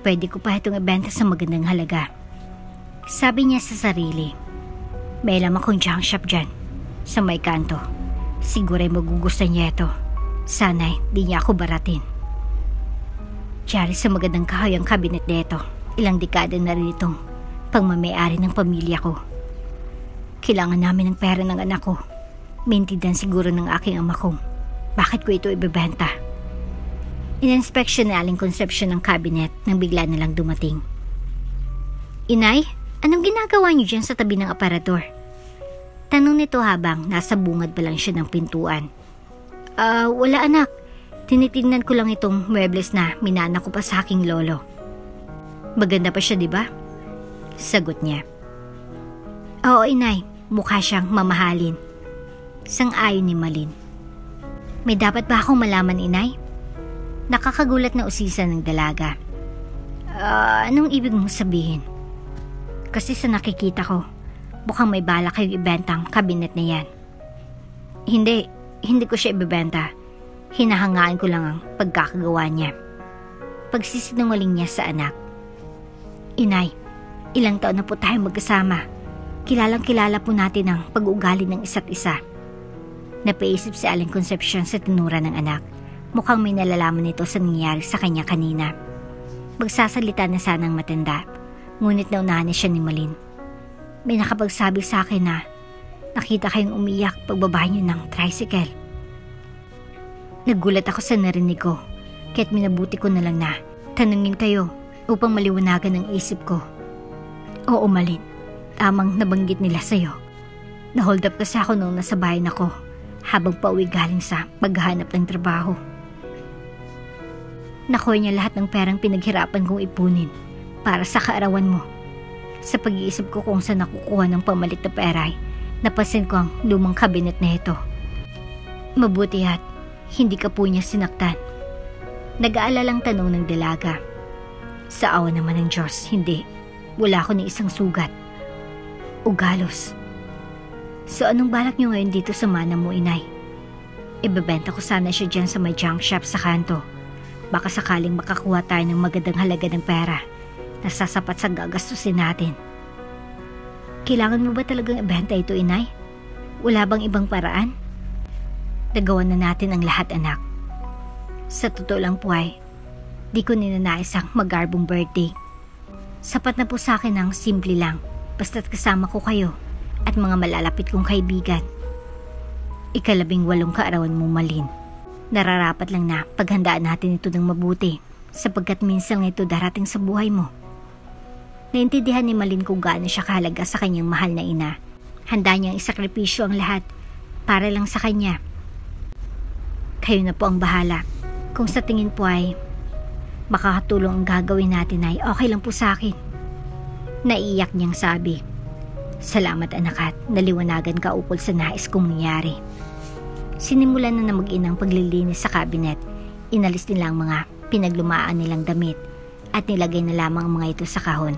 Pwede ko pa itong ibenta sa magandang halaga. Sabi niya sa sarili. May alam akong junk shop dyan, sa may kanto. Siguro ay magugustuhan niya ito. Sana'y di niya ako baratin. Tiyari sa magandang kahoy ang cabinet nito. Ilang dekada na rin itong pangmamayari ng pamilya ko. Kailangan namin ng pera ng anak ko. Maintindihan siguro ng aking ama kong bakit ko ito ibebenta. Ininspeksyon ni Aling Concepcion ng cabinet nang bigla na lang dumating. Inay, anong ginagawa niyo dyan sa tabi ng aparador? Tanong nito habang nasa bungad pa lang siya ng pintuan. Wala anak. Tinitingnan ko lang itong muebles na minana ko pa sa aking lolo. Maganda pa siya, di ba? Sagot niya. Oo, inay. Mukha siyang mamahalin. Sang-ayon ni Malin. May dapat ba akong malaman, inay? Nakakagulat na usisan ng dalaga. Anong ibig mong sabihin? Kasi sa nakikita ko, mukhang may balak kayong ibentang kabinet na yan. Hindi ko siya ibebenta. Hinahangaan ko lang ang pagkakagawa niya. Pagsisinungaling niya sa anak. Inay, ilang taon na po tayo magkasama. Kilalang-kilala po natin ang pag-uugali ng isa't isa. Napaisip si Aling Concepcion sa tinura ng anak. Mukhang may nalalaman nito sa nangyayari sa kanya kanina. Magsasalita na sanang matanda, ngunit naunahan na siya ni Malin. May nakapagsabi sa akin na nakita kayong umiyak pagbaba niyo ng tricycle. Nagulat ako sa narinig ko, kaya't minabuti ko na lang na tanungin kayo upang maliwanagan ang isip ko. Oo, Malin, tamang nabanggit nila sa'yo. Nahold up kasi ako noong nasa bayan ako habang pauwi galing sa paghahanap ng trabaho. Nakuha niya lahat ng perang pinaghirapan kong ipunin para sa kaarawan mo. Sa pag-iisip ko kung saan nakukuha ng pamalit na pera, napansin ko ang lumang kabinet na ito. Mabuti at hindi ka po niya sinaktan. Nag-aalalang tanong ng dalaga. Sa awa naman ng Diyos, hindi. Wala ko ni isang sugat. Ugalos. So anong balak niyo ngayon dito sa mana mo, inay? Ibebenta ko sana siya dyan sa may junk shop sa kanto. Baka sakaling makakuha tayo ng magandang halaga ng pera na sasapat sa gagastusin natin. Kailangan mo ba talagang ibenta ito, inay? Wala bang ibang paraan? Nagawa na natin ang lahat, anak. Sa totoo lang po ay, di ko ninanais ang magarbong birthday. Sapat na po sa akin ang simple lang, basta't kasama ko kayo at mga malalapit kong kaibigan. 18 kaarawan mo, Malin. Nararapat lang na paghandaan natin ito ng mabuti sapagkat minsan ito darating sa buhay mo. Naintindihan ni Malin kung gaano siya kahalaga sa kanyang mahal na ina. Handa niyang isakripisyo ang lahat para lang sa kanya. Kayo na po ang bahala. Kung sa tingin po ay makakatulong ang gagawin natin ay okay lang po sa akin. Naiiyak niyang sabi. Salamat anak at naliwanagan ka ukol sa nais kong nangyari. Sinimulan na mag-inang paglilinis sa kabinet. Inalis nila ang mga pinaglumaan nilang damit at nilagay na lamang ang mga ito sa kahon.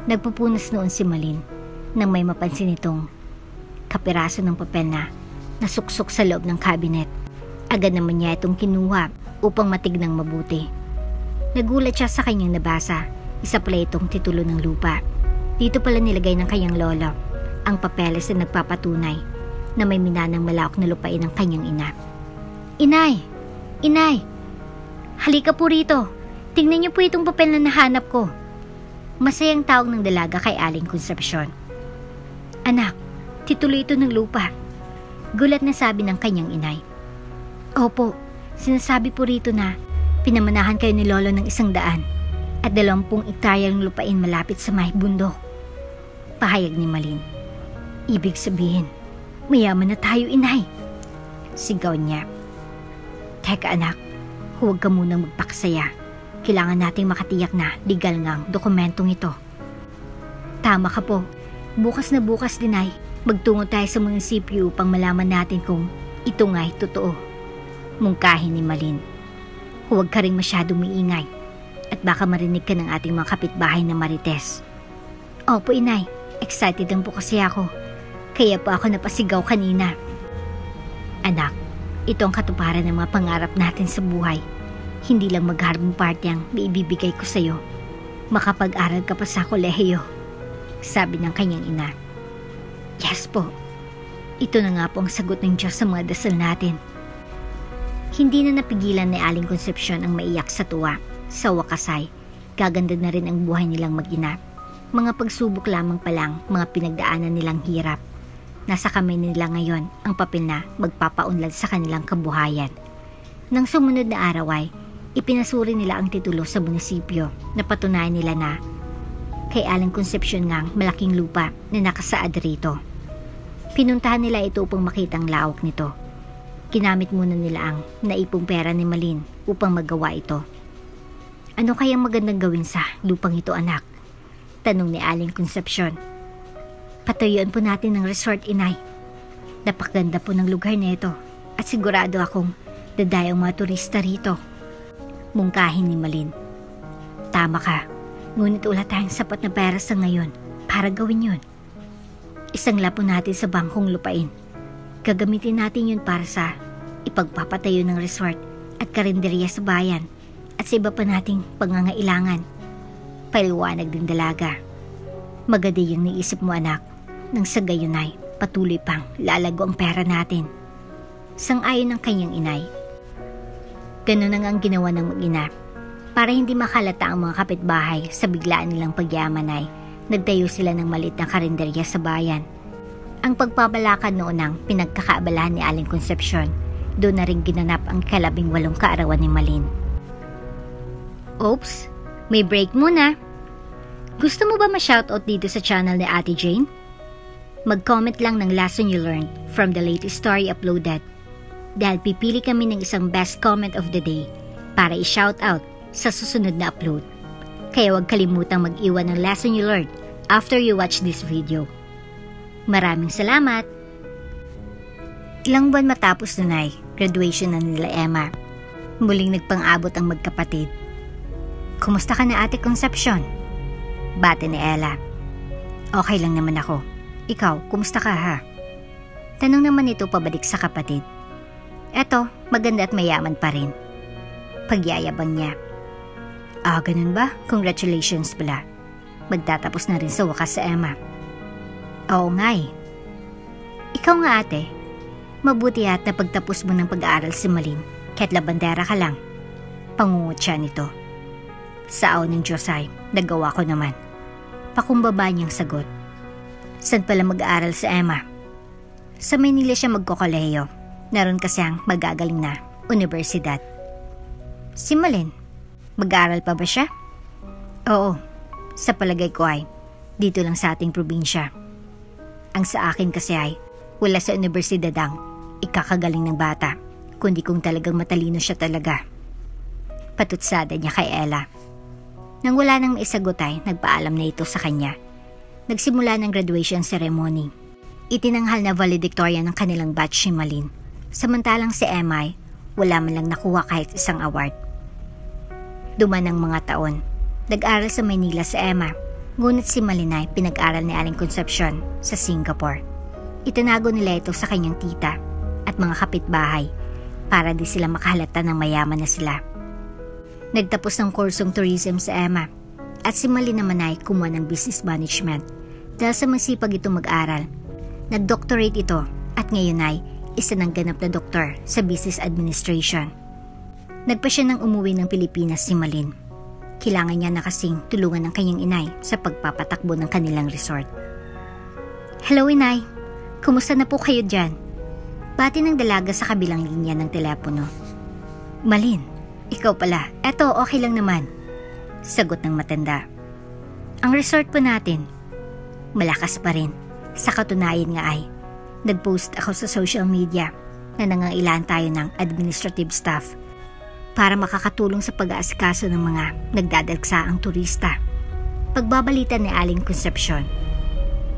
Nagpupunas noon si Malin nang may mapansin itong kapiraso ng papel na nasuksok sa loob ng kabinet. Agad naman niya itong kinuha upang matignang mabuti. Nagulat siya sa kanyang nabasa. Isa pala itong titulo ng lupa. Dito pala nilagay ng kanyang lolo ang papeles na nagpapatunay na may minanang malawak na lupain ng kanyang ina. Inay! Inay! Halika po rito. Tingnan niyo po itong papel na nahanap ko. Masayang tawag ng dalaga kay Aling Concepcion. Anak, titulo ito ng lupa. Gulat na sabi ng kanyang inay. Opo, sinasabi po rito na pinamanahan kayo ni lolo ng 100 at 20 hektarya ng lupain malapit sa may bundok. Pahayag ni Malin. Ibig sabihin, mayaman na tayo, inay. Sigaw niya. Teka anak, huwag ka munang magpaksaya. Kailangan nating makatiyak na legal ngang dokumentong ito. Tama ka po. Bukas na bukas din ay magtungo tayo sa munisipyo upang malaman natin kung ito nga'y totoo. Mungkahin ni Malin. Huwag ka rin masyadong maingay at baka marinig ka ng ating mga kapitbahay na marites. Opo, inay. Excited lang po kasi ako. Kaya po ako napasigaw kanina. Anak, ito ang katuparan ng mga pangarap natin sa buhay. Hindi lang magharbong party ang maibibigay ko sa'yo. Makapag-aral ka pa sa kolehiyo. Sabi ng kanyang ina. Yes po. Ito na nga po ang sagot ng Diyos sa mga dasal natin. Hindi na napigilan ni Aling Concepcion ang maiyak sa tuwa. Sa wakas ay, gaganda na rin ang buhay nilang mag-ina. Mga pagsubok lamang pa lang, mga pinagdaanan nilang hirap. nasa kamay nila ngayon ang papel na magpapaunlad sa kanilang kabuhayan. Nang sumunod na araw ay ipinasuri nila ang titulo sa munisipyo na patunayan nila na kay Aling Concepcion ngang malaking lupa na nakasaad rito. Pinuntahan nila ito upang makita ang lawak nito. Ginamit muna nila ang naipong pera ni Malin upang magawa ito. Ano kayang magandang gawin sa lupang ito, anak? Tanong ni Aling Concepcion. Patuyuan po natin ng resort, inay. Napakaganda po ng lugar nito at sigurado akong dadayang mga turista rito. Mungkahin ni Malin. Tama ka, ngunit wala tayong sapat na pera sa ngayon para gawin yun. Isang lapo natin sa bangkong lupain. Gagamitin natin yun para sa ipagpapatayo ng resort at karinderya sa bayan at sa iba pa nating pangangailangan. Paliwanag din dalaga. Maganda yung naisip mo, anak. Nang sa gayon ay patuloy pang lalago ang pera natin. Sang-ayon ng kanyang inay. Ganun na nga ang ginawa ng mag-ina. Para hindi makalata ang mga kapitbahay sa biglaan nilang pagyaman ay nagtayo sila ng maliit na karinderya sa bayan. Ang pagpabalakad noon ang pinagkakaabalahan ni Aling Concepcion. Doon na rin ginanap ang 18 kaarawan ni Malin. Oops, may break muna. Gusto mo ba ma-shoutout dito sa channel ni Ate Jane? Mag-comment lang ng lesson you learned from the latest story uploaded. Dahil pipili kami ng isang best comment of the day para i-shoutout sa susunod na upload. Kaya huwag kalimutang mag-iwan ng lesson you learned after you watch this video. Maraming salamat! Ilang buwan matapos nun ay graduation na nila Emma. Muling nagpang-abot ang magkapatid. Kumusta ka na, Ate Concepcion? Bate ni Ella. Okay lang naman ako. Ikaw, kumusta ka ha? Tanong naman ito pabalik sa kapatid. Eto, maganda at mayaman pa rin. Pagyayabang niya. Ganun ba? Congratulations pala. Magtatapos na rin sa wakas sa Emma. Oo nga eh. Ikaw nga ate, mabuti at na pagtapos mo ng pag-aaral si Malin, kahit labandera ka lang. Pangungot siya nito. Sa awa ng Diyos ay nagawa ko naman. Pakumbaba niyang sagot. Saan pala mag-aaral si Emma? Sa Maynila siya magkokolehiyo. Naroon kasi ang magagaling na universidad. Si Malin, mag-aaral pa ba siya? Oo, sa palagay ko ay dito lang sa ating probinsya. Ang sa akin kasi ay wala sa universidad ang ikakagaling ng bata, kundi kung talagang matalino siya talaga. Patutsada niya kay Ella. Nang wala nang maisagot ay nagpaalam na ito sa kanya. Nagsimula ng graduation ceremony. Itinanghal na valedictorian ng kanilang batch si Malin. Samantalang si Emma ay wala man lang nakuha kahit isang award. Duman ng mga taon. Nag-aral sa Maynila si Emma. Ngunit si Malin ay pinag-aral ni Aling Concepcion sa Singapore. Itinago nila ito sa kanyang tita at mga kapitbahay para di sila makahalata ng mayaman na sila. Nagtapos ng kursong tourism sa Emma at si Malin naman ay kumuha ng business management dahil sa masipag itong mag-aral. Nag-doctorate ito at ngayon ay isa ng ganap na doktor sa business administration. Nagpa siya nang umuwi ng Pilipinas si Malin. Kailangan niya na kasing tulungan ng kanyang inay sa pagpapatakbo ng kanilang resort. Hello inay, kumusta na po kayo dyan? Bati ng dalaga sa kabilang linya ng telepono. Malin, ikaw pala, eto okay lang naman. Sagot ng matanda. Ang resort po natin, malakas pa rin. Sa katunayan nga ay, nag-post ako sa social media na nangangailangan tayo ng administrative staff para makakatulong sa pag-aasikaso ng mga nagdadagsaang turista. Pagbabalita ni Aling Concepcion.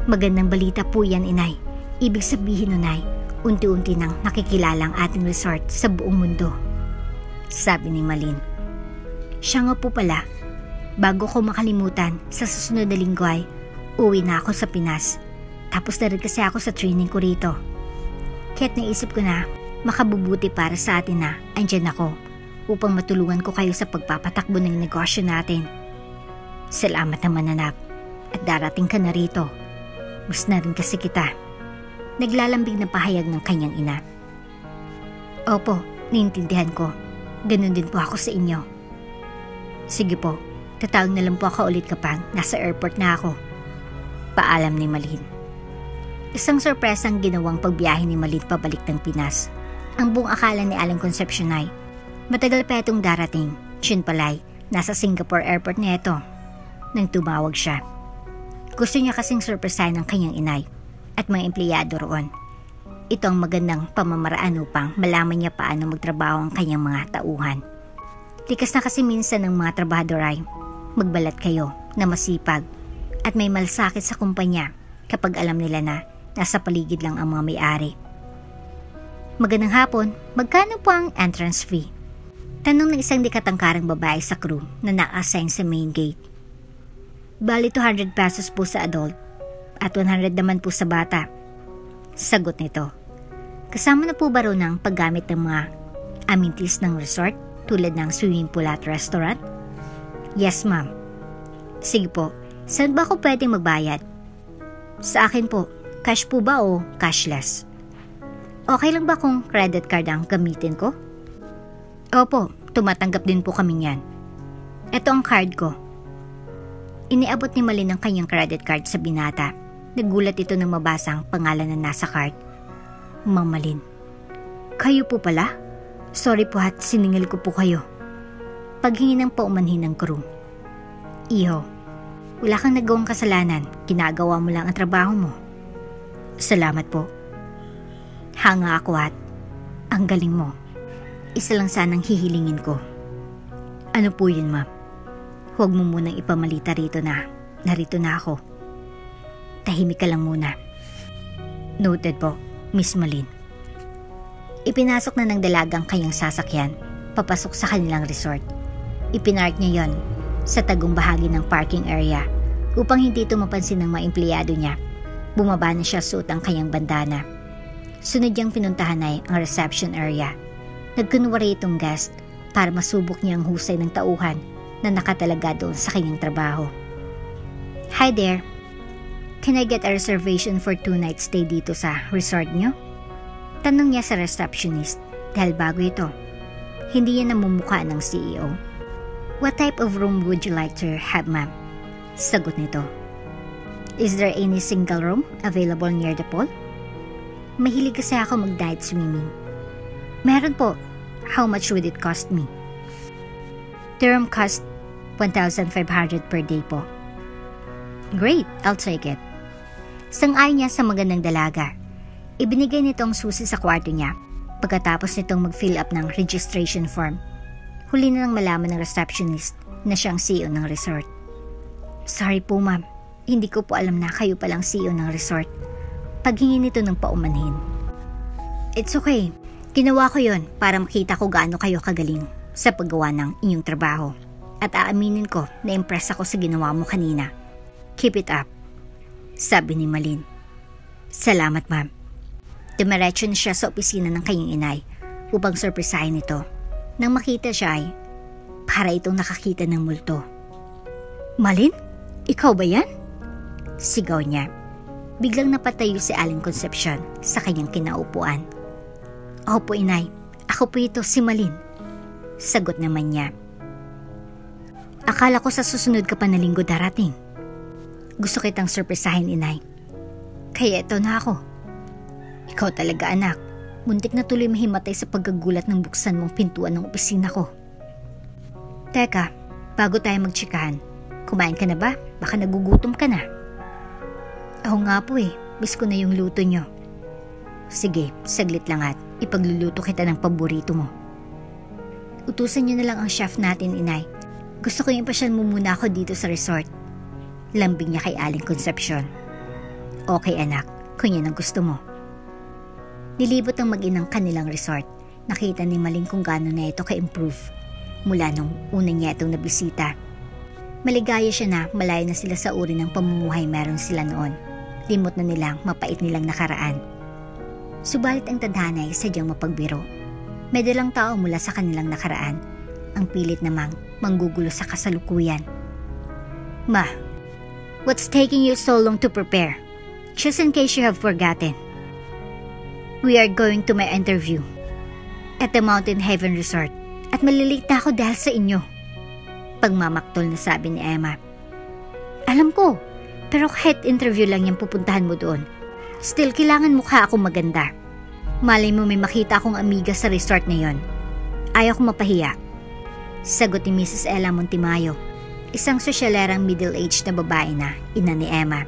Magandang balita po yan, inay. Ibig sabihin nun ay, unti-unti nang nakikilala ang ating resort sa buong mundo. Sabi ni Malin. Siya nga po pala, bago ko makalimutan, sa susunod na linggo ay uwi na ako sa Pinas. Tapos na rin kasi ako sa training ko rito. Kaya't naisip ko na makabubuti para sa atin na andyan ako upang matulungan ko kayo sa pagpapatakbo ng negosyo natin. Salamat naman anak at darating ka na rito. Gusto na rin kasi kita. Naglalambing na pahayag ng kanyang ina. Opo, naiintindihan ko. Ganun din po ako sa inyo. Sige po, tatawag na lang po ako ulit kapag nasa airport na ako. Paalam ni Malin. Isang sorpresang ginawang pagbiyahe ni Malin pabalik ng Pinas. Ang buong akala ni Aling Concepcion ay matagal pa itong darating. Yun pala'y nasa Singapore airport na ito nang tumawag siya. Gusto niya kasing surpresahin ng kanyang inay at mga empleyado roon. Ito ang magandang pamamaraan upang malaman niya paano magtrabaho ang kanyang mga tauhan. Likas na kasi minsan ng mga trabahador ay magbalat kayo na masipag at may malasakit sa kumpanya kapag alam nila na nasa paligid lang ang mga may-ari. Magandang hapon, magkano po ang entrance fee? Tanong ng isang di katangkarang babae sa crew na naka-assign sa main gate. Bali 200 pesos po sa adult at 100 naman po sa bata. Sagot nito. Kasama na po ba ro ng paggamit ng mga amenities ng resort tulad ng swimming pool at restaurant? Yes ma'am. Sige po, saan ba ako pwedeng magbayad? Sa akin po, cash po ba o cashless? Okay lang ba kung credit card ang gamitin ko? Opo, tumatanggap din po kami yan. Ito ang card ko. Iniabot ni Malin ang kanyang credit card sa binata. Nagulat ito nang mabasa ang pangalan na nasa card. Mang Malin, kayo po pala? Sorry po at siningil ko po kayo. Paghingi ng paumanhin ng crew. Iho, wala kang nagawang kasalanan. Ginagawa mo lang ang trabaho mo. Salamat po. Hanga ako at ang galing mo. Isa lang sanang hihilingin ko. Ano po yun, ma'am? Huwag mo munang ipamalita rito na narito na ako. Tahimik ka lang muna. Noted po, Miss Malin. Ipinasok na ng dalagang kanyang sasakyan papasok sa kanilang resort. Ipinark niya yon sa tagong bahagi ng parking area upang hindi ito mapansin ng mga empleyado niya. Bumaba na siya suot ang kanyang bandana. Sunod niyang pinuntahan ay ang reception area. Nagkunwari itong guest para masubok niya ang husay ng tauhan na nakatalaga doon sa kanyang trabaho. Hi there. Can I get a reservation for 2-night stay dito sa resort niyo? Tanong niya sa receptionist dahil bago ito. Hindi niya namumukha ng CEO. What type of room would you like to have, ma'am? Sagot nito. Is there any single room available near the pool? Mahilig kasi ako mag-dive swimming. Meron po. How much would it cost me? The room cost 1,500 per day po. Great, I'll take it. Sang-ayon niya sa magandang dalaga. Ibinigay nito ang susi sa kwarto niya pagkatapos nitong mag-fill up ng registration form. Huli na nang malaman ng receptionist na siyang CEO ng resort. Sorry po ma'am, hindi ko po alam na kayo palang CEO ng resort. Paghingi nito ng paumanhin. It's okay, ginawa ko yon para makita ko gaano kayo kagaling sa paggawa ng inyong trabaho. At aaminin ko na impress ako sa ginawa mo kanina. Keep it up, sabi ni Malin. Salamat ma'am. Dumiretso na siya sa opisina ng kanyang inay upang surpresahin ito. Nang makita siya ay para itong nakakita ng multo. Malin? Ikaw ba yan? Sigaw niya. Biglang napatayo si Aling Concepcion sa kanyang kinaupuan. Opo inay, ako po ito si Malin. Sagot naman niya. Akala ko sa susunod ka pa na linggo darating. Gusto kitang surpresahin inay. Kaya ito na ako. Ikaw talaga anak. Muntik na tuloy mahimatay sa pagkagulat ng buksan mong pintuan ng opisina ko. Teka, bago tayo magtsikahan, kumain ka na ba? Baka nagugutom ka na. Ako nga po miss ko na yung luto nyo. Sige, saglit lang at ipagluluto kita ng paborito mo. Utusan nyo na lang ang chef natin, inay. Gusto ko ipasyal mo muna ako dito sa resort. Lambing niya kay Aling Concepcion. Okay anak, kung yan ang gusto mo. Nilibot ang mag-inang kanilang resort. Nakita ni Malin kung gaano na ito ka-improve mula nung una niya itong nabisita. Maligaya siya na malayo na sila sa uri ng pamumuhay meron sila noon. Limot na nilang mapait nilang nakaraan. Subalit ang tadhana ay sadyang mapagbiro. May dalang tao mula sa kanilang nakaraan. Ang pilit namang manggugulo sa kasalukuyan. Ma, what's taking you so long to prepare? Just in case you have forgotten. We are going to my interview at the Mountain Haven Resort at malilate na ako dahil sa inyo. Pagmamaktol na sabi ni Emma. Alam ko, pero kahit interview lang yung pupuntahan mo doon, Still, kailangan mukha akong maganda. Malay mo may makita akong amiga sa resort na yon. Ayaw kong mapahiya. Sagot ni Mrs. Ella Montimayo, isang sosyalerang middle-aged na babae na ina ni Emma.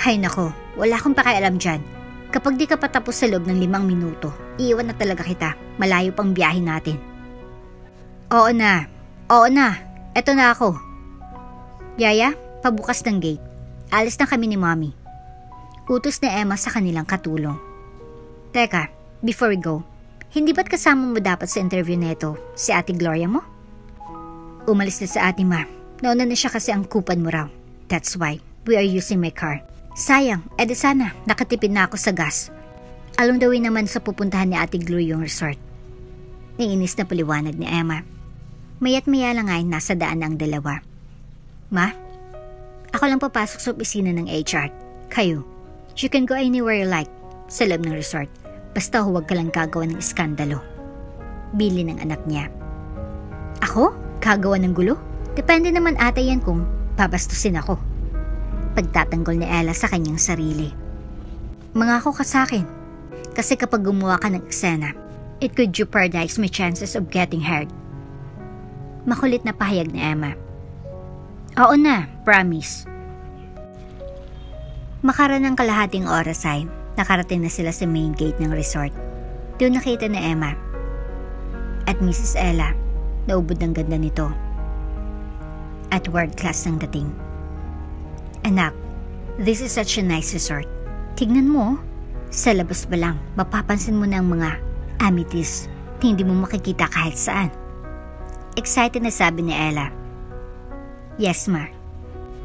Hay nako, wala akong pakialam dyan. Kapag di ka patapos sa loob ng 5 minuto, iiwan na talaga kita. Malayo pang biyahe natin. Oo na, eto na ako. Yaya, pabukas ng gate. Alis na kami ni Mommy. Utos ni Emma sa kanilang katulong. Teka, before we go, hindi ba't kasama mo dapat sa interview neto si Ate Gloria mo? Umalis na sa ate ma. Nauna na siya kasi ang kupad mo raw. That's why we are using my car. Sayang, edi sana nakatipid na ako sa gas. Along the way naman sa pupuntahan ni Ate Gloria yung resort. Naiinis na paliwanag ni Emma. Maya't maya lang ay nasa daan ang dalawa. Ma, ako lang papasok sa opisina ng HR. Kayo, you can go anywhere you like sa loob ng resort. Basta huwag ka lang gagawa ng iskandalo. Bili ng anak niya. Ako? Gagawa ng gulo? Depende naman ata yan kung babastusin ako. Pagtatanggol ni Ella sa kanyang sarili. Mangako ka sa akin. Kasi kapag gumawa ka ng eksena, it could jeopardize my chances of getting hurt. Makulit na pahayag ni Emma. Oo na, promise. Makaranang kalahating oras ay nakarating na sila sa main gate ng resort. Doon nakita ni Emma at Mrs. Ella. Naubod ng ganda nito. At world class ng dating. Anak, this is such a nice resort. Tignan mo, sa labas ba lang, mapapansin mo na ang mga amenities na hindi mo makikita kahit saan. Excited na sabi ni Ella. Yes, ma.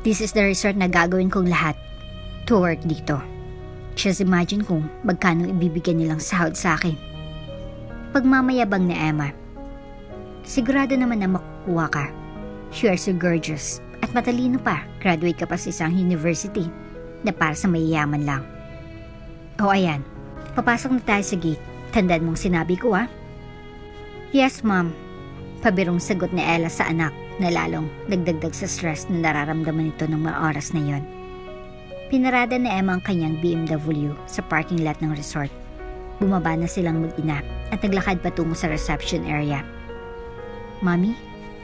This is the resort na gagawin kong lahat to work dito. Just imagine kung magkano ibibigyan nilang sahod sa akin. Pagmamayabang ni Emma. Sigurado naman na makukuha ka. You are so gorgeous at matalino pa. Graduate ka pa sa isang university na para sa mayayaman lang. O ayan, papasok na tayo sa gate. Tandaan mong sinabi ko Yes, ma'am. Pabirong sagot ni Ella sa anak na lalong nagdagdag sa stress na nararamdaman nito ng mga oras na yon. Pinarada ni Emma ang kanyang BMW sa parking lot ng resort. Bumaba na silang mag-ina at naglakad patungo sa reception area. Mommy,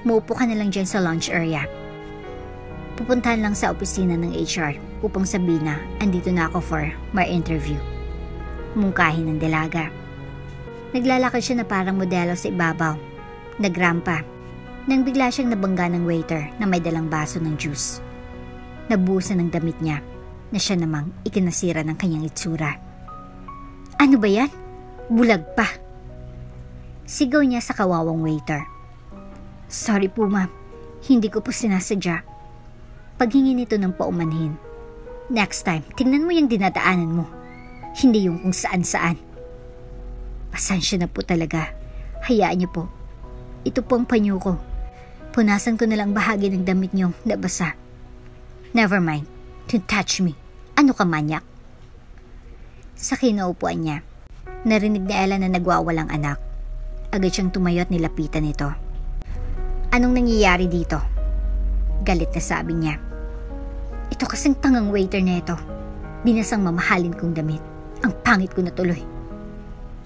maupo ka na lang dyan sa lunch area. Pupuntahan lang sa opisina ng HR upang sabihin na andito na ako for my interview. Mungkahin ng dalaga. Naglalakad siya na parang modelo sa ibabaw. Nagrampa. Nang bigla siyang nabangga ng waiter na may dalang baso ng juice. Nabuhusan ng damit niya na siya namang ikinasira ng kanyang itsura. Ano ba yan? Bulag pa. Sigaw niya sa kawawang waiter. Sorry po ma'am, hindi ko po sinasadya. Paghingi nito ng paumanhin. Next time, tingnan mo yung dinadaanan mo. Hindi yung kung saan-saan. Pasensya na po talaga. Hayaan niyo po. Ito po ang panyo ko. Punasan ko na lang bahagi ng damit niyong nabasa. Never mind, don't touch me. Ano ka manyak? Sa kinaupuan niya, narinig ni Ella na nagwawalang anak. Agad siyang tumayo at nilapitan ito. Anong nangyayari dito? Galit na sabi niya. Ito kasing tangang waiter na ito. Binasang mamahalin kong damit. Ang pangit ko na tuloy.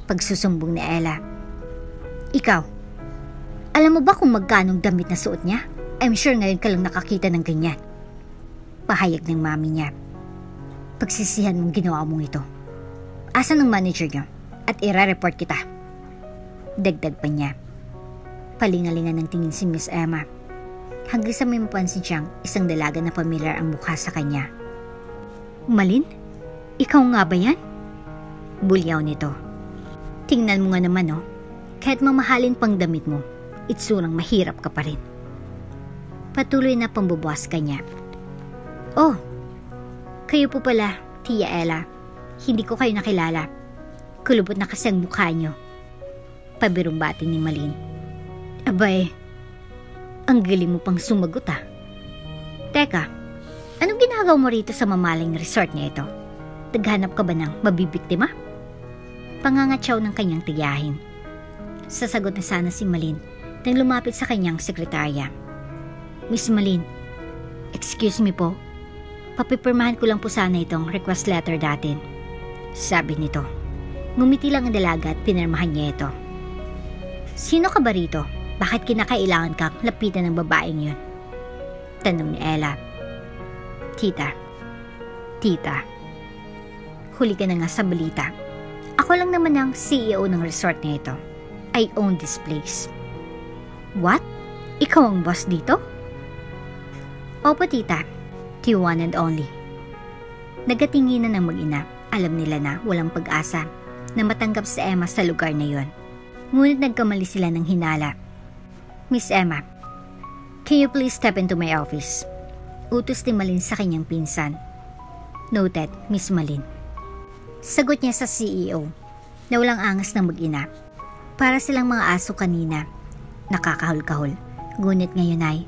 Pagsusumbong ni Ella. Ikaw, alam mo ba kung magkanong damit na suot niya? I'm sure ngayon ka lang nakakita ng ganyan. Pahayag ng mami niya. Pagsisihan mong ginawa mong ito. Asan ang manager niyo? At ira-report kita. Dagdag pa niya. Palingalingan ng tingin si Miss Emma. Hanggang sa may mapansin siyang isang dalaga na pamilyar ang mukha sa kanya. Malin? Ikaw nga ba yan? Bulyaw nito. Tingnan mo nga naman kahit mamahalin pang damit mo, itsurang mahirap ka pa rin. Patuloy na pambubuas ka niya. Oh, kayo po pala, Tia Ella. Hindi ko kayo nakilala. Kulubot na kasi ang mukha niyo. Pabirong bati ni Malin. Abay, ang galing mo pang sumagot Teka, anong ginagawa mo rito sa mamaling resort niya ito? Naghanap ka ba ng mabibiktima? Pangangatsaw ng kanyang tiyahin. Sasagot na sana si Malin nang lumapit sa kanyang sekretarya. Miss Malin, excuse me po. Papipirmahan ko lang po sana itong request letter natin, sabi nito. Ngumiti lang ang dalaga at pinirmahan niya ito. Sino ka ba rito? Bakit kinakailangan kang lapitan ng babaeng yun? Tanong ni Ella. Tita, huli ka na nga sa balita. Ako lang naman ang CEO ng resort na ito. I own this place. What? Ikaw ang boss dito? Opo, tita. The one and only. Nagatinginan ng mag-ina. Alam nila na walang pag-asa na matanggap si Emma sa lugar na yon. Ngunit nagkamali sila ng hinala. Miss Emma, can you please step into my office? Utos ni Malin sa kanyang pinsan. Noted, Miss Malin. Sagot niya sa CEO na walang angas ng mag-ina. Para silang mga aso kanina, nakakahol-kahol. Ngunit ngayon ay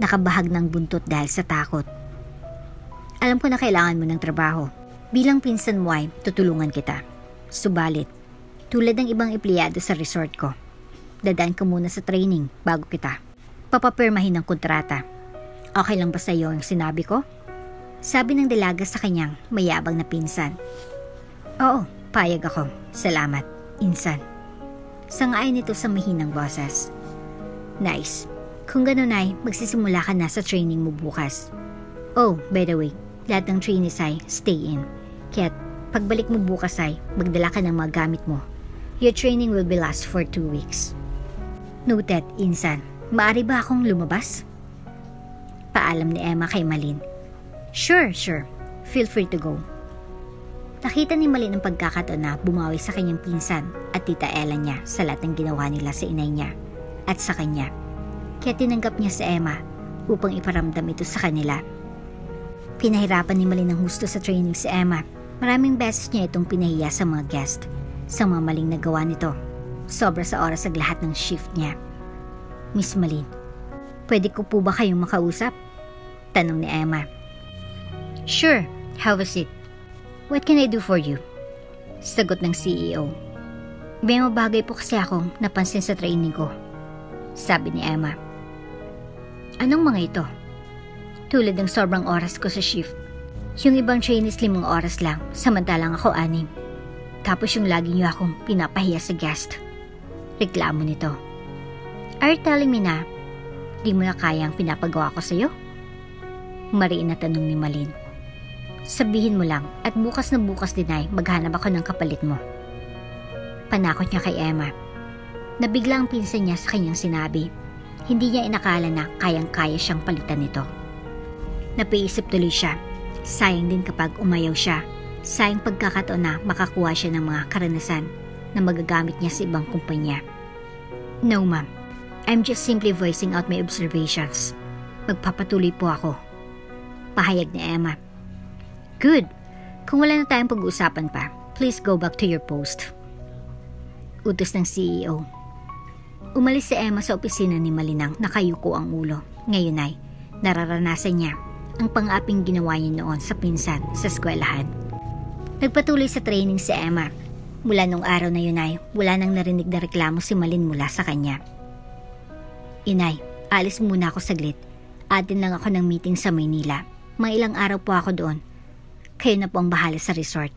nakabahag ng buntot dahil sa takot. Alam ko na kailangan mo ng trabaho. Bilang pinsan mo ay tutulungan kita. Subalit, tulad ng ibang empleyado sa resort ko, dadaan ka muna sa training bago kita papapirmahin ng kontrata. Okay lang ba sa iyo ang sinabi ko? Sabi ng dalaga sa kanyang mayabang na pinsan. Oo, payag ako. Salamat, insan. Sangayon nito sa mahinang boses. Nice. Kung ganun ay, magsisimula ka na sa training mo bukas. Oh, by the way, lahat ng trainees ay stay in. Kaya't pagbalik mo bukas ay magdala ka ng mga gamit mo. Your training will be last for 2 weeks. Noted, insan. Maaari ba akong lumabas? Paalam ni Emma kay Malin. Sure. Feel free to go. Nakita ni Malin ang pagkakataon na bumawi sa kanyang pinsan at tita Ella niya sa lahat ng ginawa nila sa inay niya at sa kanya. Kaya tinanggap niya si Emma upang iparamdam ito sa kanila. Pinahirapan ni Malin ng husto sa training si Emma. Maraming beses niya itong pinahiya sa mga guest sa mga maling nagawa nito. Sobra sa oras sa lahat ng shift niya. Miss Malin, pwede ko po ba kayong makausap? Tanong ni Emma. Sure, have a seat. What can I do for you? Sagot ng CEO. May mga bagay po kasi akong napansin sa training ko. Sabi ni Emma. Anong mga ito? Tulad ng sobrang oras ko sa shift. Yung ibang trainees 5 oras lang, samantalang ako 6. Tapos yung lagi niyo akong pinapahiya sa guest. Reklamo nito. Are you telling me na di mo na kayang pinapagawa ko sa'yo? Mariin na tanong ni Malin. Sabihin mo lang at bukas na bukas din ay maghanap ako ng kapalit mo. Panakot niya kay Emma. Nabigla ang pinsan niya sa kanyang sinabi. Hindi niya inakala na kayang-kaya siyang palitan nito. Napaisip tuloy siya. Sayang din kapag umayaw siya. Sayang pagkakataon na makakuha siya ng mga karanasan na magagamit niya sa ibang kumpanya. No, ma'am. I'm just simply voicing out my observations. Magpapatuloy po ako. Pahayag ni Emma. Good. Kung wala na tayong pag-uusapan pa, please go back to your post. Utos ng CEO. Umalis si Emma sa opisina ni Malinang nakayuko ang ulo. Ngayon ay nararanasan niya ang pang-aping ginawa niya noon sa pinsan sa eskwelahan. Nagpatuloy sa training si Emma. Mula nung araw na yun ay wala nang narinig na reklamo si Malin mula sa kanya. Inay, alis muna ako saglit. Atin lang ako ng meeting sa Maynila. Mga ilang araw po ako doon. Kayo na po ang bahala sa resort.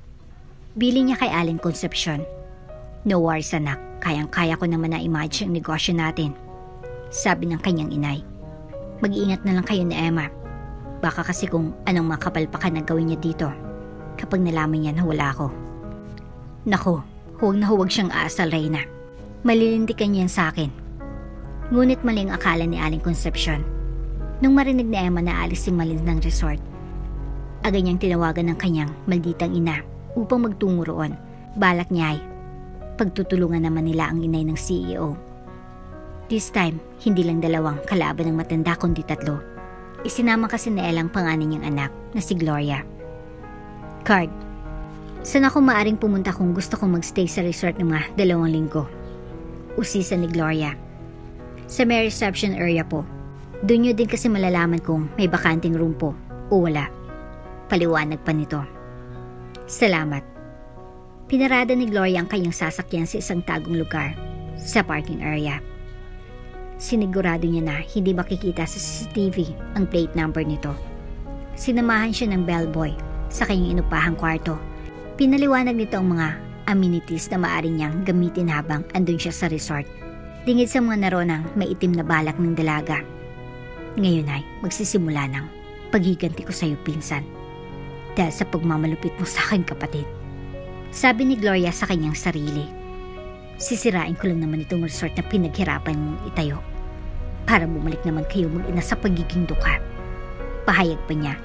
Bili niya kay Allen Concepcion. No worries anak, kayang-kaya ko naman na imagine ang negosyo natin. Sabi ng kanyang inay. Mag-iingat na lang kayo ni Emma. Baka kasi kung anong makapalpakan na gawin niya dito kapag nalaman niya na wala ako. Naku, huwag na huwag siyang aasal, Reyna. Malilintikan niyan sa akin. Ngunit mali ang akala ni Allen Concepcion. Nung marinig ni Emma na alis si Malin ng resort, agad niyang tinawagan ng kanyang malditang ina upang magtungo roon. Balak niya ay pagtutulungan naman nila ang inay ng CEO. This time, hindi lang 2 kalaban ng matanda kundi 3. Isinama kasi ni Ella ang panganay niyang anak na si Gloria. Card. Saan ako maaring pumunta kung gusto kong magstay sa resort ng mga 2 linggo? Usisa ni Gloria. Sa may reception area po. Doon nyo din kasi malalaman kung may bakanting room po o wala. Paliwanag pa nito. Salamat. Pinarada ni Gloria ang kanyang sasakyan sa isang tagong lugar sa parking area. Sinigurado niya na hindi makikita sa CCTV ang plate number nito. Sinamahan siya ng bellboy sa kanyang inupahang kwarto. Pinaliwanag nito ang mga amenities na maaari niyang gamitin habang andun siya sa resort. Lingid sa mga naronang may itim na balak ng dalaga. Ngayon ay magsisimula ng paghiganti ko sa iyo, pinsan. Dahil sa pagmamalupit mo sa akin, kapatid. Sabi ni Gloria sa kanyang sarili. Sisirain ko lang naman itong resort na pinaghirapan mong itayo para bumalik naman kayo mag-ina sa pagiging duka. Pahayag pa niya.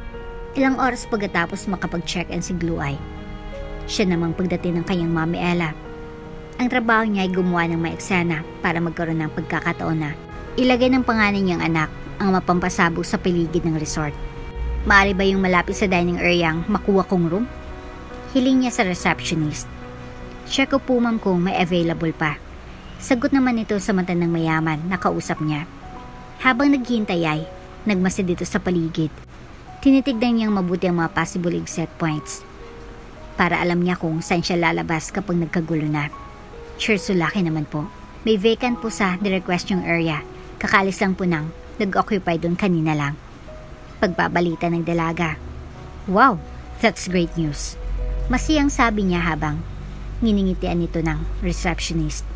Ilang oras pagkatapos makapag-check-in si Blue Eye. Siya namang pagdating ng kanyang mami Ella. Ang trabaho niya ay gumawa ng maeksena para magkaroon ng pagkakataon na ilagay ng pangalan niyang anak ang mapampasabog sa paligid ng resort. Maaari ba yung malapit sa dining area ang makuha kong room? Hiling niya sa receptionist. Check ko po ma'am kung may available pa. Sagot naman ito sa mata ng mayaman na kausap niya. Habang naghihintay ay nagmasid dito sa paligid. Tinitignan niyang mabuti ang mga possible exit points para alam niya kung saan siya lalabas kapag nagkagulo na. Sure, sulaki naman po. May vacant po sa direct question area. Kakalis lang po ng nag-occupy doon kanina lang. Pagbabalita ng dalaga. Wow, that's great news. Masiyang sabi niya habang nginingitian nito ng receptionist.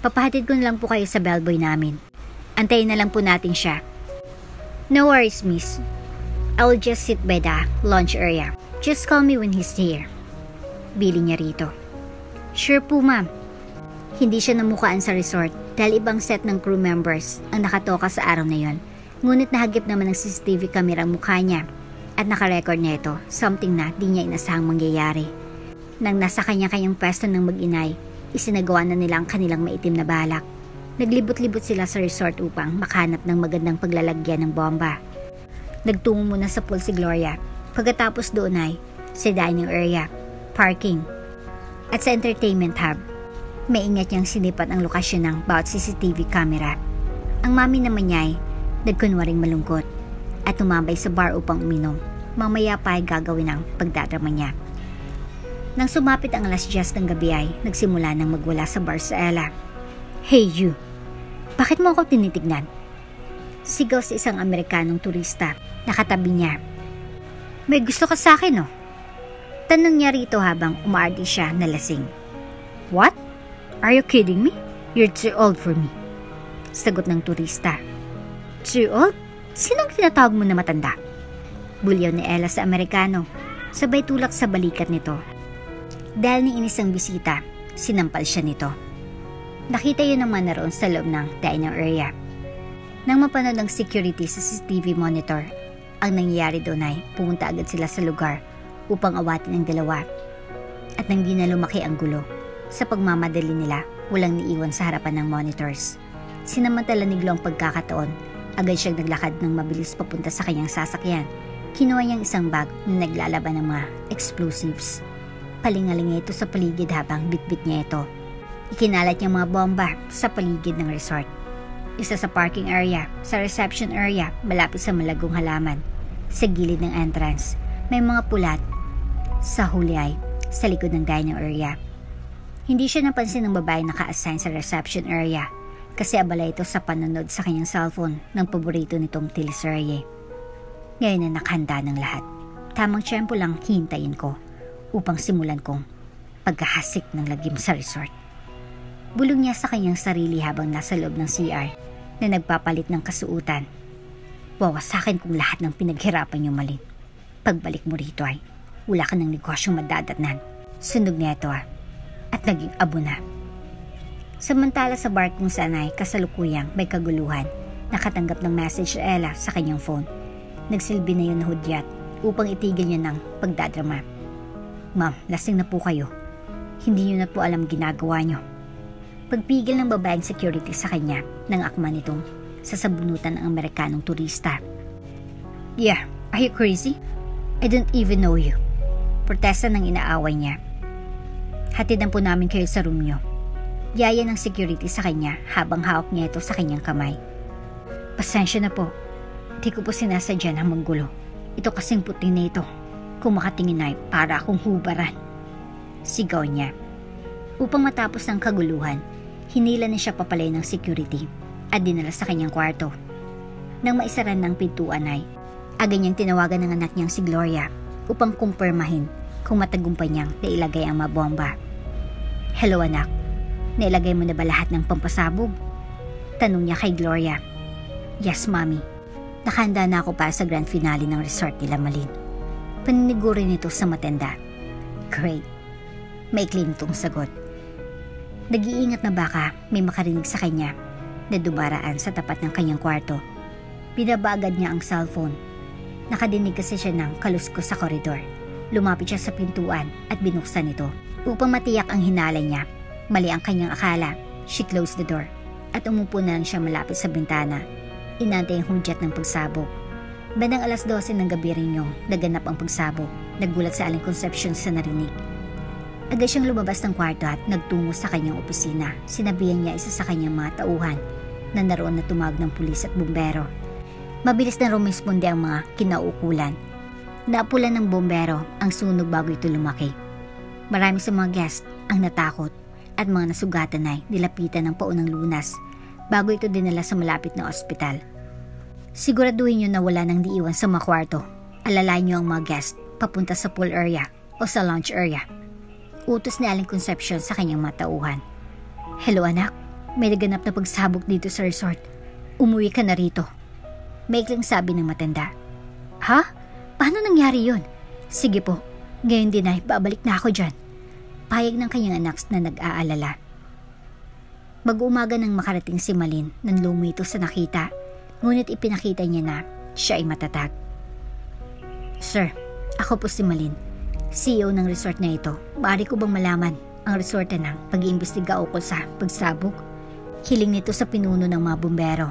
Papahatid ko na lang po kayo sa bellboy namin. Antayin na lang po natin siya. No worries, miss. I'll just sit by the lunch area. Just call me when he's here. Bili niya rito. Sure po, ma'am. Hindi siya namukaan sa resort dahil ibang set ng crew members ang nakatoka sa araw na yon. Ngunit nahagip naman ng CCTV camera ang mukha niya at nakarecord na ito, something na di niya inasahang mangyayari. Nang nasa kanya-kanyang pwesto ng mag-inay, isinagawa na nila ang kanilang maitim na balak. Naglibot-libot sila sa resort upang makahanap ng magandang paglalagyan ng bomba. Nagtungo muna sa pool si Gloria. Pagkatapos doon ay sa dining area, parking, at sa entertainment hub. Maingat niyang sinipat ang lokasyon ng bawat CCTV camera. Ang mami naman niya ay nagkunwaring malungkot at tumambay sa bar upang uminom. Mamaya pa ay gagawin ang pagdadrama niya. Nang sumapit ang alas 10 ng gabi ay nagsimula nang magwala sa bar sa Ella. Hey you! Bakit mo ako tinitignan? Sigaw sa isang Amerikanong turista. Nakatabi niya. May gusto ka sa akin, no? Tanong niya rito habang umaardi siya na lasing. What? Are you kidding me? You're too old for me. Sagot ng turista. Too old? Sinong tinatawag mo na matanda? Bulyaw ni Ella sa Amerikano. Sabay tulak sa balikat nito. Dahil ni inis ang bisita, sinampal siya nito. Nakita yun naman naroon sa loob ng dining area. Nang mapanood ang security sa CCTV monitor, ang nangyayari doon ay pumunta agad sila sa lugar upang awatin ang dalawa. At nang di na lumaki ang gulo, sa pagmamadali nila, walang niiwan sa harapan ng monitors. Sinamantala ni Glo ang pagkakataon, agad siyang naglakad ng mabilis papunta sa kanyang sasakyan. Kinuha niyang isang bag na naglalaban ng mga explosives. Palingalinga ito sa paligid habang bitbit niya ito. Ikinalat niya mga bomba sa paligid ng resort. Isa sa parking area, sa reception area, malapit sa malagong halaman. Sa gilid ng entrance, may mga pulat. Sa huli ay, sa likod ng dining area. Hindi siya napansin ng babae naka-assign sa reception area kasi abala ito sa panonood sa kanyang cellphone ng paborito nitong teleserye. Ngayon na nakahanda ng lahat. Tamang tiyempo lang hintayin ko upang simulan kong paghahasik ng lagim sa resort. Bulong niya sa kanyang sarili habang nasa loob ng CR na nagpapalit ng kasuutan. Wawasakin kong lahat ng pinaghirapan niyo, Malin. Pagbalik mo rito ay wala ka ng negosyong madadatnan. Sunog niya ito at naging abo na. Samantala sa bar kung saan ay kasalukuyang may kaguluhan, nakatanggap ng message si Ella sa kanyang phone. Nagsilbi na yun na hudyat upang itigil niya ng pagdadrama. Ma'am, lasing na po kayo. Hindi niyo na po alam ginagawa niyo. Pagpigil ng babaeng security sa kanya nang akma nitong sasabunutan ng Amerikanong turista. Yeah, are you crazy? I don't even know you. Protesta ng inaaway niya. Hatidan po namin kayo sa room niyo. Yaya ng security sa kanya habang hawak niya ito sa kanyang kamay. Pasensya na po. Di ko po sinasadya ng manggulo. Ito kasing puti na ito. Kung makatingin ay para akong hubaran. Sigaw niya. Upang matapos ang kaguluhan, hinila na siya papalay ng security at dinala sa kanyang kwarto. Nang maisaran ng pintuan ay Agad niyang tinawagan ng anak niyang si Gloria upang kumpirmahin kung matagumpay niyang nailagay ang mga bomba. "Hello anak, nailagay mo na ba lahat ng pampasabog?" Tanong niya kay Gloria. "Yes, Mommy. Nakahanda na ako para sa grand finale ng resort nila Malin." Paniniguro nito sa matanda. "Great." Maikli nitong sagot. Nag-iingat na baka may makarinig sa kanya na dumaraan sa tapat ng kanyang kwarto. Binaba agad niya ang cellphone. Nakadinig kasi siya ng kaluskos sa koridor. Lumapit siya sa pintuan at binuksan ito. Upang matiyak ang hinala niya, mali ang kanyang akala. She closed the door at umupo na lang siya malapit sa bintana. Inantay ang hudyat ng pagsabog. Bandang 12:00 ng gabi rin yung naganap ang pagsabog. Naggulat sa Aling Concepcion sa narinig. Agad siyang lumabas ng kwarto at nagtungo sa kanyang opisina. Sinabihan niya isa sa kanyang mga tauhan na naroon na tumawag ng pulis at bumbero. Mabilis na rumisponde ang mga kinaukulan. Naapulan ng bombero ang sunog bago ito lumaki. Marami sa mga guest ang natakot at mga nasugatan ay nilapitan ng paunang lunas bago ito dinala sa malapit na ospital. Siguraduhin niyo na wala nang diiwan sa mga kwarto. Alalayan niyo ang mga guest papunta sa pool area o sa lounge area. Utos ni Aling Concepcion sa kanyang mga tauhan. "Hello anak, may naganap na pagsabog dito sa resort. Umuwi ka na rito." Maikling sabi ng matanda. "Ha? Paano nangyari yun?" "Sige po, ngayon din ay babalik na ako dyan." Payag ng kanyang anak na nag-aalala. Mag-uumaga nang makarating si Malin nang lumito sa nakita, ngunit ipinakita niya na siya ay matatag. "Sir, ako po si Malin, CEO ng resort na ito. Maaari ko bang malaman ang resorte ng pag-iimbestiga ukol sa pagsabog?" Hiling nito sa pinuno ng mga bumbero.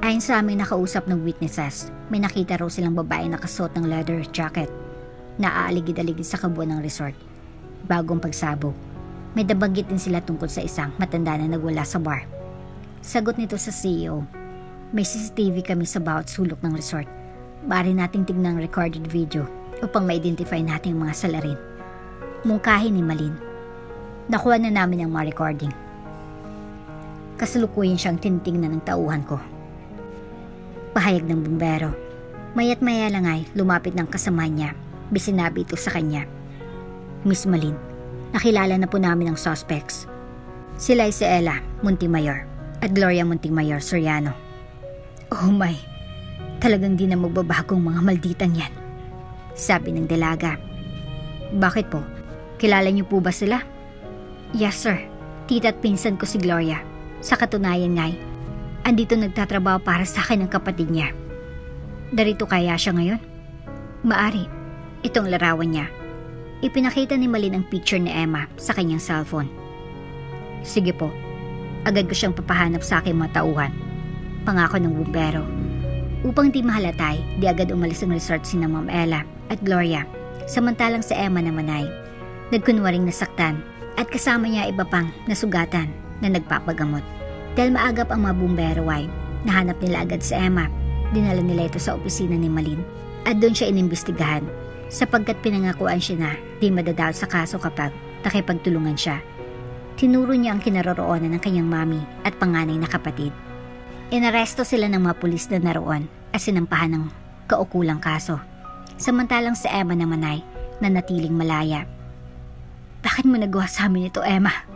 Ayon sa aming nakausap ng witnesses, may nakita raw silang babae nakasuot ng leather jacket na aaligid-aligid sa kabuuan ng resort. Bagong pagsabog, may nabanggit din sila tungkol sa isang matanda na nagwala sa bar. Sagot nito sa CEO, "May CCTV kami sa bawat sulok ng resort. Maaari nating tignan ang recorded video upang ma-identify natin ang mga salarin." Mungkahi ni Malin. "Nakuha na namin ang mga recording." Kasalukuyan siyang tinitingnan ng tauhan ko. Pahayag ng bumbero. Maya't maya lang ay lumapit ng kasama niya. Sinabi ito sa kanya. "Miss Malin, nakilala na po namin ang suspects. Sila ay si Ella Montemayor at Gloria Montemayor Soriano." "Oh my, talagang di na magbabagong mga malditang yan," sabi ng dalaga. "Bakit po? Kilala niyo po ba sila?" "Yes sir, tita at pinsan ko si Gloria. Sa katunayan nga'y andito nagtatrabaho para sa akin ang kapatid niya." "Darito kaya siya ngayon?" "Maari. Itong larawan niya." Ipinakita ni Malin ang picture ni Emma sa kanyang cellphone. "Sige po, agad ko siyang papahanap sa aking mga tauhan," pangako ng bumbero. Upang di mahalatay, di agad umalis ang resort sina Ma'am Ella at Gloria. Samantalang si Emma naman ay nagkunwaring nasaktan at kasama niya iba pang nasugatan na nagpapagamot. Dahil maagap ang mga bumbero ay nahanap nila agad si Emma. Dinala nila ito sa opisina ni Malin at doon siya inimbestigahan sapagkat pinangakuan siya na di madadao sa kaso kapag nakipagtulungan siya. Tinuro niya ang kinaroroonan ng kanyang mami at panganay na kapatid. Inaresto sila ng mga pulis na naroon at sinampahan ng kaukulang kaso. Samantalang si Emma naman ay nanatiling malaya. "Bakit mo nagawa sa amin ito, Emma?"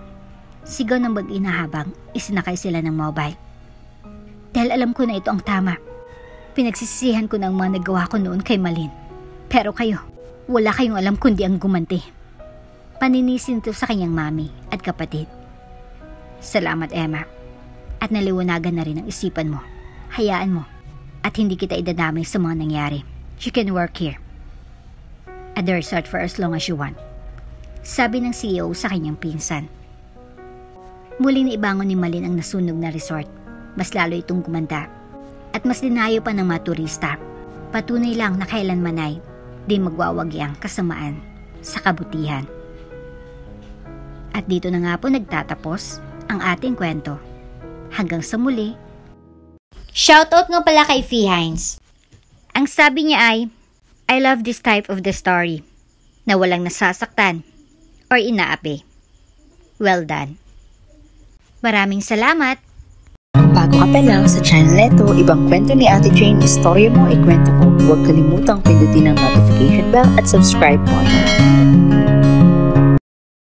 Sigaw ng mag-ina habang isinakay sila ng mobile. "Dahil alam ko na ito ang tama. Pinagsisisihan ko na ang mga nagawa ko noon kay Malin. Pero kayo, wala kayong alam kundi ang gumanti." Paninisin ito sa kanyang mami at kapatid. "Salamat, Emma. At naliwanagan na rin ang isipan mo. Hayaan mo at hindi kita idadamay sa mga nangyari. You can work here at the resort for as long as you want," sabi ng CEO sa kanyang pinsan. Muling naibangon ni Malin ang nasunog na resort. Mas lalo itong gumanda at mas dinayo pa ng mga turista. Patunay lang na kailanman ay di magwawagi ang kasamaan sa kabutihan. At dito na nga po nagtatapos ang ating kwento. Hanggang sa muli. Shoutout nga pala kay Fee Hines. Ang sabi niya ay, "I love this type of the story na walang nasasaktan or inaapi. Well done." Maraming salamat! Kung bago ka pa lang sa channel neto, ibang kwento ni Ate Jane, istorya mo, ikwento ko. Huwag kalimutang pindutin ang notification bell at subscribe button.